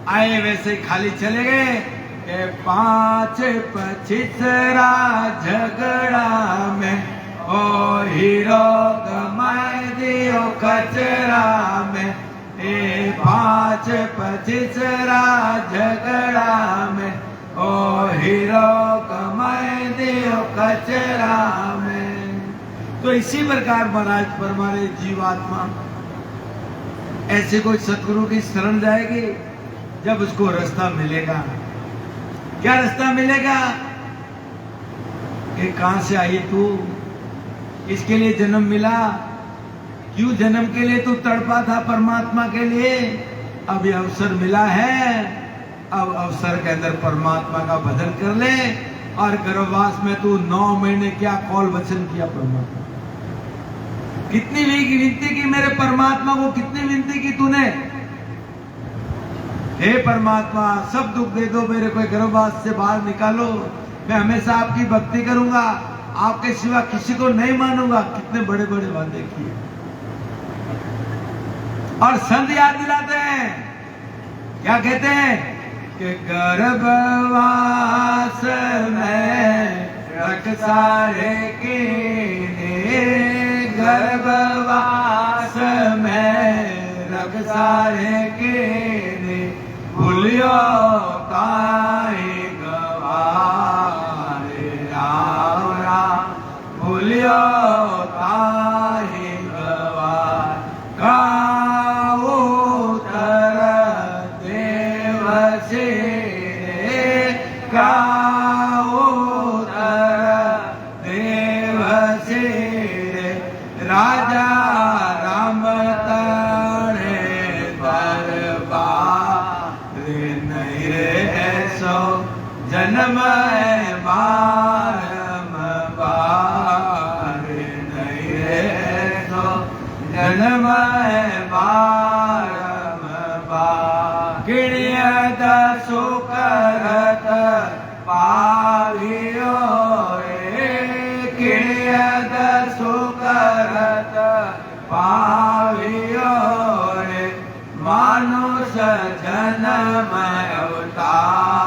आए वैसे ही खाली चले गए के 5 पचिसरा झगड़ा में ओ हीरो गमाए दियो कचरा में। 5 पचिसरा झगड़ा में ओ हीरो कमाए दियो कचरा में। तो इसी प्रकार महाराज परमारे जीवात्मा ऐसे कोई सतगुरु की शरण जाएगी जब उसको रास्ता मिलेगा। क्या रास्ता मिलेगा कि कहां से आई तू, इसके लिए जन्म मिला, क्यों जन्म के लिए तू तड़पा था परमात्मा के लिए, अब ये अवसर मिला है, अब अवसर के अंदर परमात्मा का भजन कर ले। और गर्भवास में तू 9 महीने क्या कौल वचन किया परमात्मा, कितनी विनती की मेरे परमात्मा को, कितनी विनती की तूने, हे परमात्मा सब दुख दे दो मेरे को, गर्भवास से बाहर निकालो, मैं हमेशा आपकी भक्ति करूंगा, आपके सिवा किसी को नहीं मानूंगा। कितने बड़े बड़े वादे किए। और संत याद दिलाते हैं, क्या कहते हैं कि गर्भवास में रख सारे के, गर्भवास में रख सारे के, भूलियो काहे गवारे राम राम, भूलियो काहे गवार काऊ तर देव से, काऊ तर देव से, राजा राम तड़े दरबार नहीं रे ऐसो जन्म बारम बार, नहीं रे ऐसो जन्म बारम बार। किणिय दसो करत पावियो रे, किणिय दसो करत पावियो रे, मानुष जन्म अवतार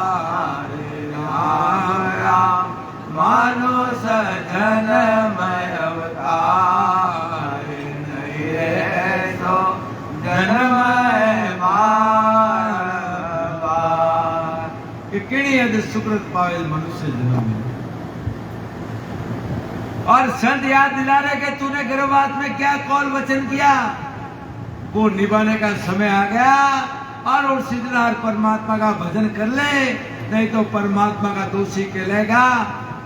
राम राम, मानुष जन्म अवतार नहीं रे ऐसो जन्म बार। किणी यदि सुकृत पावे मनुष्य जन्म में। और संत याद दिला रहे कि तूने गर्भवास में क्या कौल वचन किया, वो निभाने का समय आ गया। और उसी दिन परमात्मा का भजन कर ले, नहीं तो परमात्मा का दोषी कहलेगा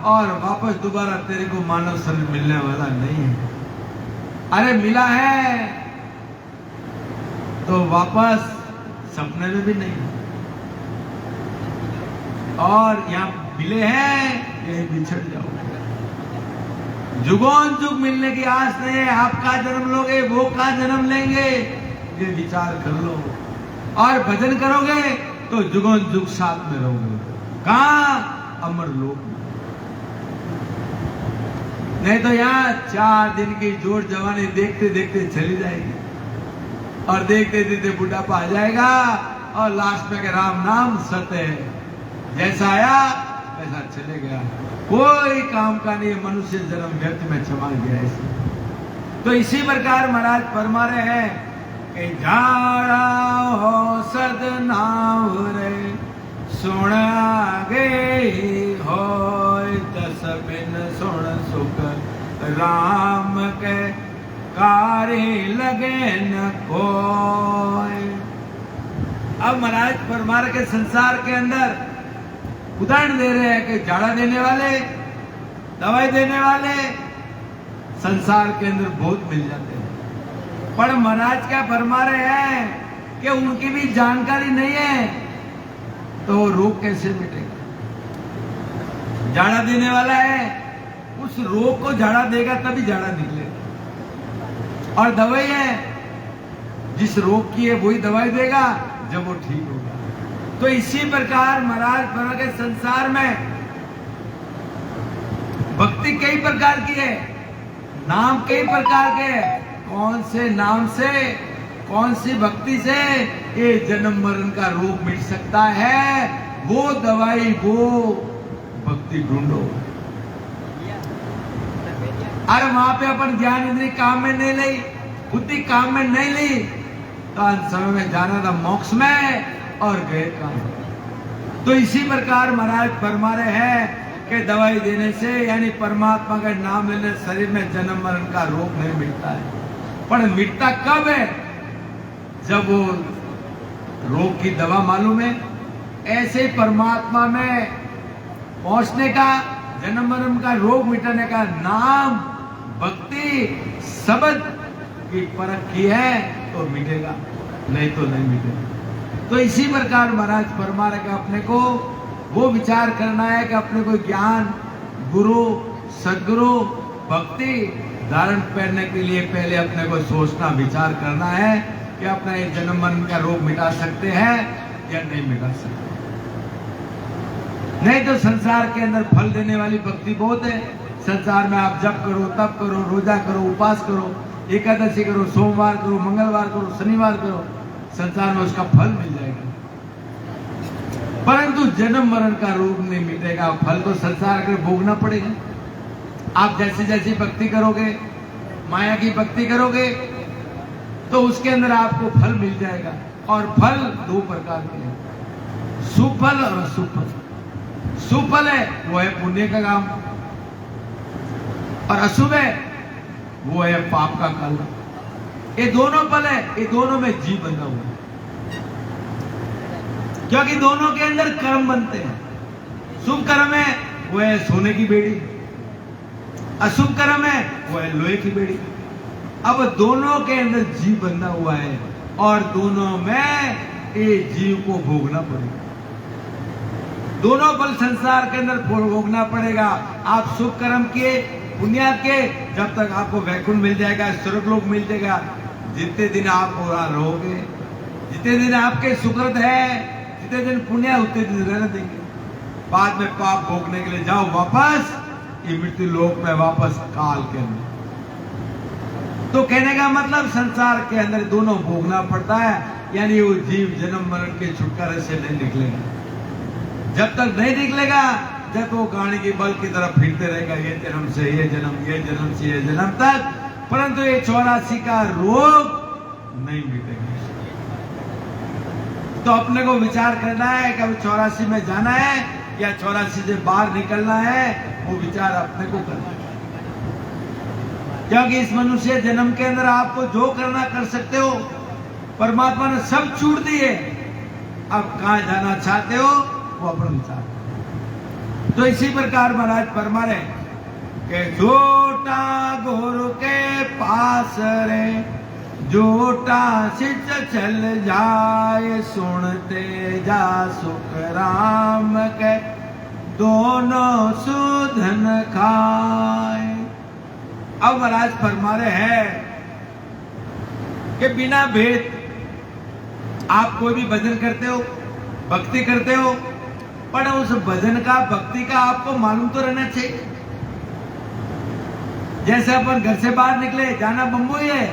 और वापस दोबारा तेरे को मानव शरीर मिलने वाला नहीं है। अरे मिला है तो वापस सपने में भी नहीं, और यहाँ मिले हैं यही बिछड़ जाओगे। जुगों जुग मिलने की आस नहीं है। आप का जन्म लोगे, वो का जन्म लेंगे, ये विचार कर लो। और भजन करोगे तो जुगों जुग साथ में रहोगे। कहां? अमर लोक में। नहीं तो यहाँ 4 दिन की जोर जवानी देखते देखते चली जाएगी, और देखते देखते बुढ़ापा आ जाएगा, और लास्ट में के राम नाम सत्य है, जैसा आया वैसा चले गया, कोई काम का नहीं। मनुष्य जन्म व्यर्थ में चमा गया ऐसे। तो इसी प्रकार महाराज फरमा रहे हैं कि झाड़ा हो सदनाव रे, सुण आगे होय दस बिन सुन सुख राम के कार्य लगे न कोय। अब महाराज फरमा के संसार के अंदर उदाहरण दे रहे हैं कि झाड़ा देने वाले, दवाई देने वाले संसार के अंदर बहुत मिल जाते हैं, पर महाराज क्या फरमा रहे हैं कि उनकी भी जानकारी नहीं है, तो वो रोग कैसे मिटेगा। झाड़ा देने वाला है, उस रोग को झाड़ा देगा तभी झाड़ा निकलेगा, और दवाई है, जिस रोग की है वही दवाई देगा जब वो ठीक होगा। तो इसी प्रकार महाराज फरमा के संसार में भक्ति कई प्रकार की है, नाम कई प्रकार के हैं। कौन से नाम से, कौन सी भक्ति से ये जन्म मरण का रोग मिट सकता है, वो दवाई, वो भक्ति ढूंढो। अरे वहां पे अपन ज्ञान इंद्री काम में नहीं ली, बुद्धि काम में नहीं ली, तो अंत समय में जाना था मोक्ष में और गए काम। तो इसी प्रकार महाराज फरमा रहे हैं कि दवाई देने से यानी परमात्मा का नाम लेने शरीर में जन्म मरण का रोग नहीं मिटता है, पर मिटता कब है, जब वो रोग की दवा मालूम है। ऐसे परमात्मा में पहुंचने का, जन्म मरण का रोग मिटाने का नाम, भक्ति, शब्द की परख की है तो मिटेगा, नहीं तो नहीं मिटेगा। तो इसी प्रकार महाराज फरमा रहे कि अपने को वो विचार करना है कि अपने को ज्ञान, गुरु, सदगुरु, भक्ति धारण करने के लिए पहले अपने को सोचना, विचार करना है कि अपना ये जन्म मरण का रोग मिटा सकते हैं या नहीं मिटा सकते। नहीं तो संसार के अंदर फल देने वाली भक्ति बहुत है। संसार में आप जप करो, तप करो, रोजा करो, उपास करो, एकादशी करो, सोमवार करो, मंगलवार करो, शनिवार करो, संसार में उसका फल मिल जाएगा, परंतु जन्म मरण का रोग नहीं मिटेगा। फल तो संसार के भोगना पड़ेगा। आप जैसी जैसी भक्ति करोगे, माया की भक्ति करोगे, तो उसके अंदर आपको फल मिल जाएगा। और फल दो प्रकार के हैं, सुफल और अशुभ फल। सुफल है वो है पुण्य का काम, और अशुभ है वो है पाप का फल। ये दोनों फल है, ये दोनों में जीव बंधा हुआ है, क्योंकि दोनों के अंदर कर्म बनते हैं। शुभ कर्म है वो है सोने की बेड़ी, अशुभ कर्म है वो है लोहे की बेड़ी। अब दोनों के अंदर जीव बंधा हुआ है, और दोनों में ये जीव को भोगना पड़ेगा। दोनों फल संसार के अंदर भोगना पड़ेगा। आप शुभ कर्म किए, पुण्य के, जब तक आपको वैकुंठ मिल जाएगा, स्वर्गलोक मिल जाएगा। जितने दिन आप रहोगे, जितने दिन आपके सुकृत है, जितने दिन पुण्य, उतने दिन रहने देंगे। बाद में पाप भोगने के लिए जाओ वापस ये मृत्यु लोक में, वापस काल के अंदर। तो कहने का मतलब संसार के अंदर दोनों भोगना पड़ता है, यानी वो जीव जन्म मरण के छुटकारे से नहीं निकलेगा। जब तक नहीं निकलेगा, जब वो गाड़ी की बल की तरफ फिरते रहेगा, ये जन्म से ये जन्म, ये जन्म से ये जन्म तक, परंतु ये 84 का रोग नहीं मिटेगा। तो अपने को विचार करना है कि अब 84 में जाना है या 84 से बाहर निकलना है, वो विचार अपने को करना है। क्योंकि इस मनुष्य जन्म के अंदर आपको जो करना कर सकते हो, परमात्मा ने सब छूट दिए। अब कहां जाना चाहते हो वो अपना विचार। तो इसी प्रकार महाराज फरमा रहे कि जोटा गुरु के पास रे, जोटा सिच चल जाए, सुनते जा सुख राम के, दोनों सुधन खाए। अब महाराज फरमा रहे हैं कि बिना भेद आप कोई भी भजन करते हो, भक्ति करते हो, पर उस भजन का, भक्ति का आपको मालूम तो रहना चाहिए। जैसे अपन घर से बाहर निकले, जाना बंबई है,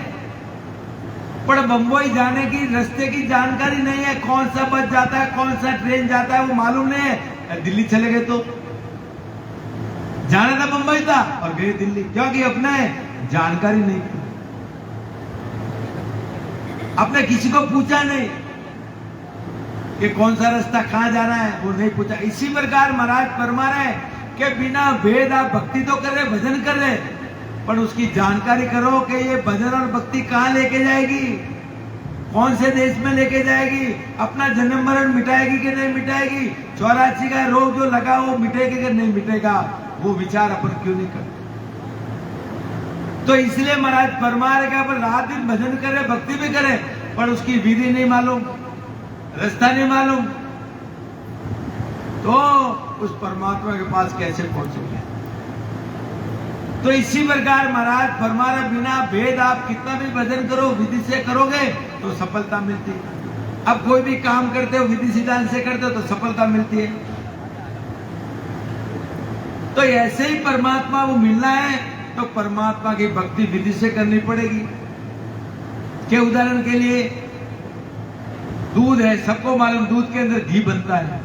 पर बंबई जाने की रास्ते की जानकारी नहीं है, कौन सा बस जाता है, कौन सा ट्रेन जाता है, वो मालूम नहीं है। दिल्ली चले गए तो जाना था बंबई था और गए दिल्ली, क्योंकि अपने जानकारी नहीं थी, अपने किसी को पूछा नहीं। कि कौन सा रास्ता कहाँ जाना है, वो नहीं पूछा। इसी प्रकार महाराज फरमा रहे कि बिना भेद आप भक्ति तो कर रहे, भजन कर रहे, पर उसकी जानकारी करो कि ये भजन और भक्ति कहाँ लेके जाएगी, कौन से देश में लेके जाएगी, अपना जन्म मरण मिटाएगी कि नहीं मिटाएगी, 84 का रोग जो लगा वो मिटेगा कि नहीं मिटेगा, वो विचार अपन क्यों नहीं करते। तो इसलिए महाराज फरमा रहे कि अपन रात दिन भजन करे, भक्ति भी करे, पर उसकी विधि नहीं मालूम, रास्ता नहीं मालूम, तो उस परमात्मा के पास कैसे पहुंचोगे। तो इसी प्रकार महाराज फरमा रहे बिना भेद आप कितना भी भजन करो, विधि से करोगे तो सफलता मिलती है। अब कोई भी काम करते हो विधि सिद्धांत से करते हो तो सफलता मिलती है। तो ऐसे ही परमात्मा वो मिलना है तो परमात्मा की भक्ति विधि से करनी पड़ेगी। के उदाहरण के लिए दूध है, सबको मालूम दूध के अंदर घी बनता है,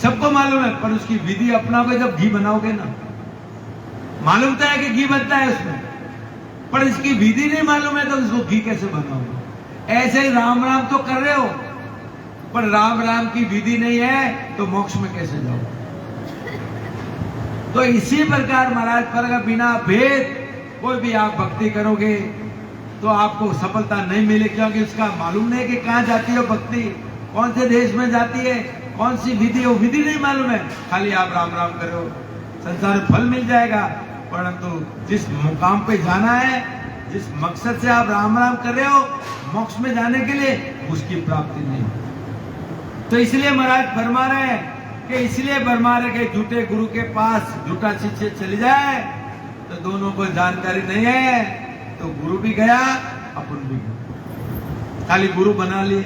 सबको मालूम है, पर उसकी विधि अपनाओगे जब घी बनाओगे ना, मालूम तो है कि घी बनता है उसमें, पर इसकी विधि नहीं मालूम है तो उसको घी कैसे बनाओगे। ऐसे ही राम राम तो कर रहे हो, पर राम राम की विधि नहीं है तो मोक्ष में कैसे जाओगे। तो इसी प्रकार महाराज पर बिना भेद कोई भी आप भक्ति करोगे तो आपको सफलता नहीं मिले, क्योंकि उसका मालूम नहीं कि कहाँ जाती है भक्ति, कौन से देश में जाती है, कौन सी विधि, वो विधि नहीं मालूम है। खाली आप राम राम करो, संसार में फल मिल जाएगा, परंतु जिस मुकाम पे जाना है, जिस मकसद से आप राम राम कर रहे हो, मोक्ष में जाने के लिए, उसकी प्राप्ति नहीं। तो इसलिए महाराज फरमा रहे हैं कि इसलिए फरमा रहे कि झूठे गुरु के पास झूठा शिष्य चली जाए तो दोनों को जानकारी नहीं है तो गुरु भी गया, अपन भी गया, खाली गुरु बना लिए।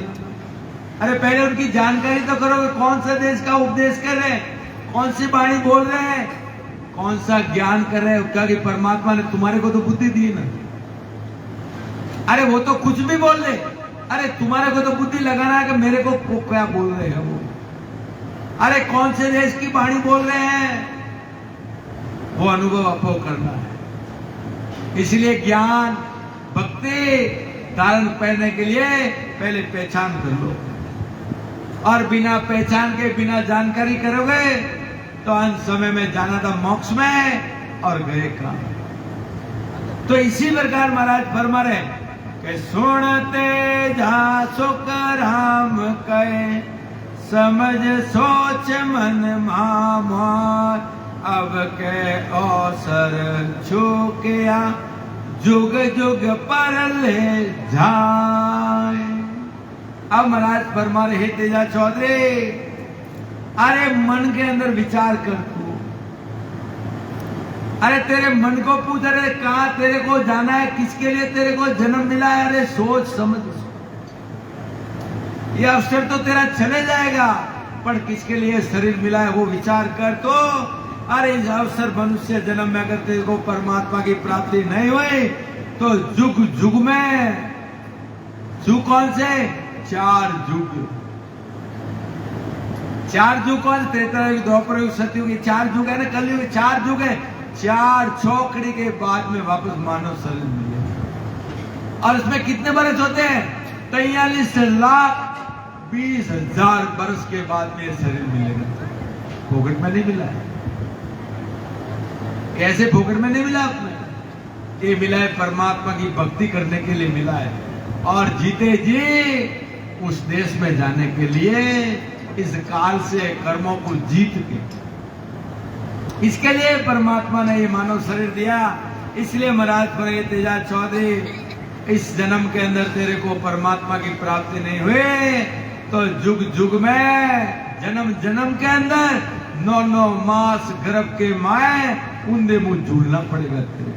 अरे पहले उनकी जानकारी तो करो, कौन सा देश का उपदेश कर रहे हैं, कौन सी वाणी बोल रहे हैं, कौन सा ज्ञान कर रहे हैं, क्या कि परमात्मा ने तुम्हारे को तो बुद्धि दी ना। अरे वो तो कुछ भी बोल रहे, अरे तुम्हारे को तो बुद्धि लगाना है कि मेरे को क्या बोल रहे हैं वो। अरे कौन से देश की वाणी बोल रहे हैं, वो अनुभव आपको करना है। इसलिए ज्ञान भक्ति धारण करने के लिए पहले पहचान कर लो, और बिना पहचान के बिना जानकारी करोगे तो अंत समय में जाना था मोक्ष में और गए काम। तो इसी प्रकार महाराज फरमा रहे कि सुनते जा सुख राम कहे, समझ सोच मन मामार, अब के अवसर छूकिया जुग जुग पर ले जाए। अब महाराज फरमा रहे हे तेजा चौधरी, अरे मन के अंदर विचार कर तू, अरे तेरे मन को पूछ, अरे कहाँ तेरे को जाना है, किसके लिए तेरे को जन्म मिला है, अरे सोच समझ। ये अवसर तो तेरा चले जाएगा, पर किसके लिए शरीर मिला है वो विचार कर। तो अरे इस अवसर मनुष्य जन्म में अगर तेरे को परमात्मा की प्राप्ति नहीं हुई तो जुग जुग में, जुग कौन से, 4 जुग, 4 जुग कौन, त्रेता युग, द्वापर युग, सतयुग, 4 जुग है ना, कलयुग 4 जुग है। 4 चौकड़ी के बाद में वापस मानव शरीर मिले, और इसमें कितने बरस होते हैं, 43,20,000 बरस के बाद में शरीर मिलेगा। फोकट में नहीं मिला है, ऐसे फोकट में नहीं मिला आपने, ये मिला है परमात्मा की भक्ति करने के लिए मिला है, और जीते जी उस देश में जाने के लिए इस काल से कर्मों को जीत के, इसके लिए परमात्मा ने ये मानव शरीर दिया। इसलिए महाराज फरे तेजा चौधरी, इस जन्म के अंदर तेरे को परमात्मा की प्राप्ति नहीं हुई तो जुग जुग में, जन्म जन्म के अंदर 9 मास गर्भ के माए उन्दे मुंह झूलना पड़ेगा तेरे,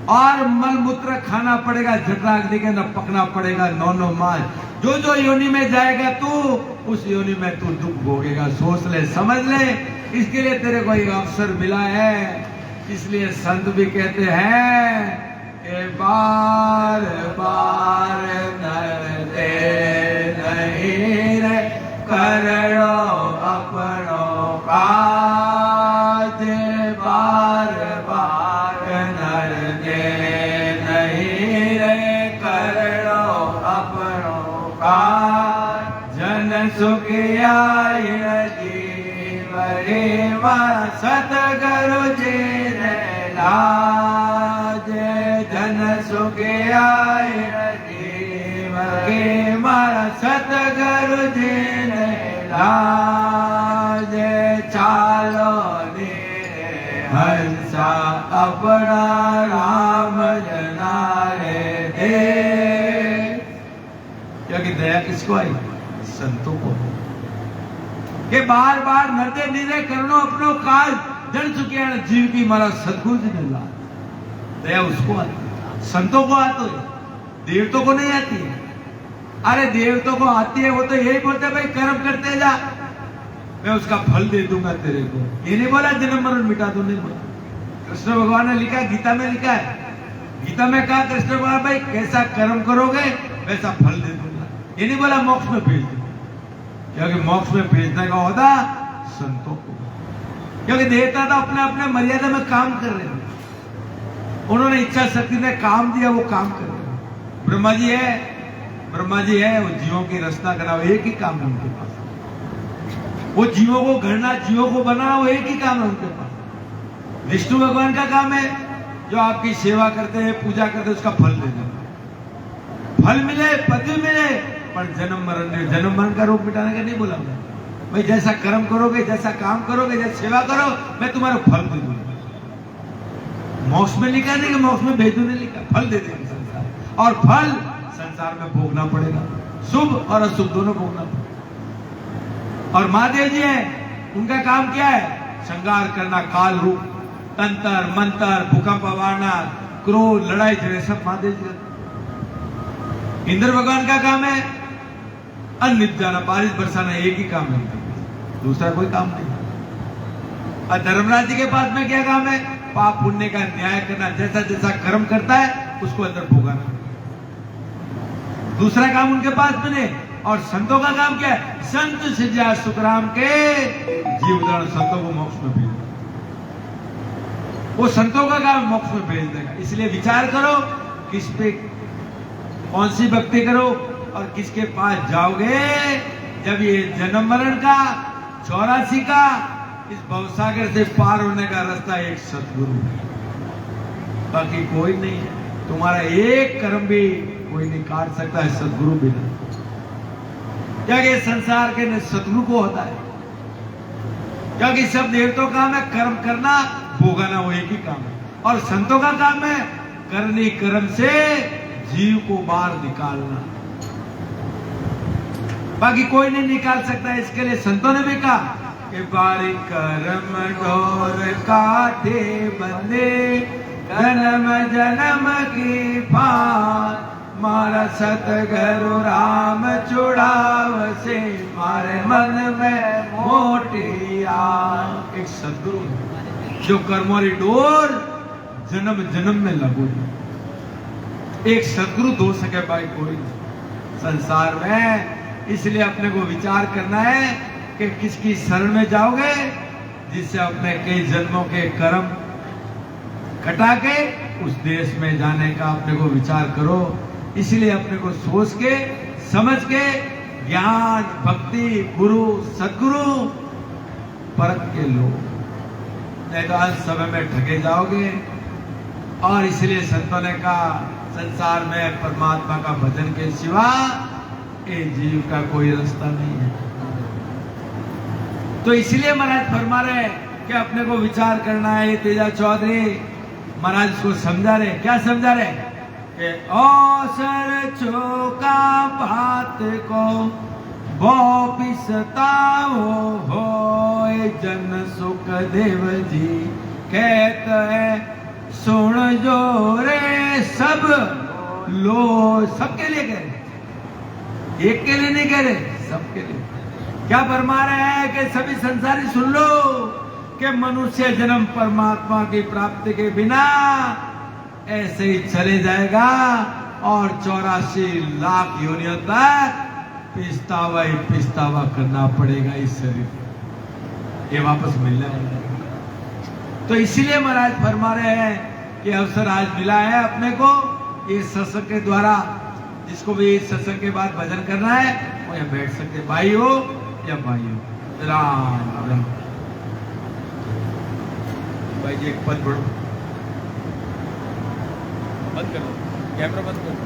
और मल मूत्र खाना पड़ेगा, जठराग्नि के अंदर पकना पड़ेगा 9 मास। जो जो योनि में जाएगा तू, उस योनि में तू दुख भोगेगा। सोच ले, समझ ले, इसके लिए तेरे को एक अवसर मिला है। इसलिए संत भी कहते हैं कि बार बार नरते नहीं रे करो अपनों काज, बार बार नरते नहीं रे करो अपनों काज, जन सुख आए जीव रे मारा सतगुरु जी ने लाजे जन सुख आए जीव रे मारा सतगुरु जी ने लाजे चालो ने हंसा अपना राम जना रे दे। क्योंकि दया किसको आई? संतों को। के बार बार नरदे निरे करणो अपनो काज जन चुके जीव की मारा सदगुरु जी ने ला। दया उसको आती है, संतों को आती है, देवतों को नहीं आती है। अरे देवतों को आती है, वो तो यही बोलते भाई कर्म करते जा, मैं उसका फल दे दूंगा तेरे को। ये नहीं बोला जन्म मरण मिटा दो, नहीं बोला। कृष्ण भगवान ने लिखा, गीता में लिखा है, गीता में कहा कृष्ण भगवान भाई कैसा कर्म करोगे वैसा फल दे दूंगा। ये नहीं बोला मोक्ष में भेज दूंगा, क्योंकि मोक्ष में भेजने का होता संतों को। क्योंकि देवता तो अपने अपने मर्यादा में काम कर रहे हैं, उन्होंने इच्छा शक्ति ने काम दिया, वो काम कर रहे हैं। ब्रह्मा जी है, वो जीवों की रचना करना, वो एक ही काम है उनके पास। वो जीवों को गढ़ना, जीवों को बनाना, वो एक ही काम है उनके पास। विष्णु भगवान का काम है जो आपकी सेवा करते हैं, पूजा करते हैं, उसका फल दे देना। फल मिले, पति मिले, पर जन्म मरण का रोग मिटाने का नहीं बोला भाई। जैसा कर्म करोगे, जैसा काम करोगे, जैसा सेवा करो, मैं तुम्हारा फल दे दूंगा। मोक्ष में लिखा नहीं कि मोक्ष में भेजू नहीं लिखा, फल दे देंगे संसार। और फल संसार में भोगना पड़ेगा, शुभ और अशुभ दोनों भोगना पड़ेगा। और महादेव जी हैं, उनका काम क्या है? श्रृंगार करना, काल रूप, तंत्र मंत्र, भूकंप वारना, क्रोध, लड़ाई झगड़े सब महादेव जी करते। इंद्र भगवान का काम है अन्न जाना, बारिश बरसाना, एक ही काम है, दूसरा कोई काम नहीं। और धर्मराज जी के पास में क्या काम है? पाप पुण्य का न्याय करना, जैसा जैसा कर्म करता है उसको अंदर भोगाना, दूसरा काम उनके पास में नहीं। और संतों का काम क्या है? संत सिजा सुखराम के जीवदान, संतों को मोक्ष में भेज देगा। वो संतों का काम मोक्ष में भेज देगा। इसलिए विचार करो किस पे कौन सी भक्ति करो और किसके पास जाओगे। जब ये जन्म मरण का 84 का इस भवसागर से पार होने का रास्ता एक सतगुरु है, बाकी कोई नहीं है। तुम्हारा एक कर्म भी कोई नहीं काट सकता है सतगुरु बिना। क्योंकि संसार के सतगुरु को होता है, क्योंकि सब देवतों का काम है कर्म करना, भोगाना, वो एक ही काम है। और संतों का काम है करनी कर्म से जीव को बाहर निकालना, बाकी कोई नहीं निकाल सकता। इसके लिए संतों ने भी कहा कि बारी कर्म डोर काटे बंदे, जन्म जन्म की पार, मारा सतगुरु राम चुड़ाव से, मारे मन में मोटी आग। एक सतगुरु जो कर्मोरी डोर जन्म जन्म में लगो, एक सतगुरु दो सके भाई कोई संसार में। इसलिए अपने को विचार करना है कि किसकी शरण में जाओगे, जिससे अपने कई जन्मों के कर्म कटा के उस देश में जाने का अपने को विचार करो। इसलिए अपने को सोच के समझ के ज्ञान भक्ति गुरु सदगुरु परख के लो, नहीं तो आज समय में ठगे जाओगे। और इसलिए संतों ने कहा संसार में परमात्मा का भजन के सिवा ये जीव का कोई रास्ता नहीं है। तो इसलिए महाराज फरमा रहे कि अपने को विचार करना है। तेजा चौधरी महाराज को समझा रहे, क्या समझा रहे कि अवसर चौका बात को वो पिसताओ हो, जन सुख देव जी कहते हैं सुन जो रे सब लो। सबके लिए कह रहे, एक के लिए नहीं कह रहे, सबके लिए। क्या फरमा रहे हैं कि सभी संसारी सुन लो कि मनुष्य जन्म परमात्मा की प्राप्ति के बिना ऐसे ही चले जाएगा और 84 लाख योनियों तक पिछतावा करना पड़ेगा इस शरीर, ये वापस मिलना है। तो इसीलिए महाराज फरमा रहे हैं कि अवसर आज मिला है अपने को, ये सत्संग के द्वारा जिसको भी सत्संग के बाद भजन करना है वो यहाँ बैठ सकते, भाई हो या भाई हो। राम राम। भाई जी एक पद पढ़ो। बंद कर दो, कैमरा बंद कर दो,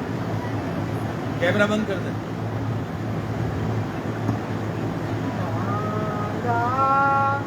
कैमरा बंद कर दे। राम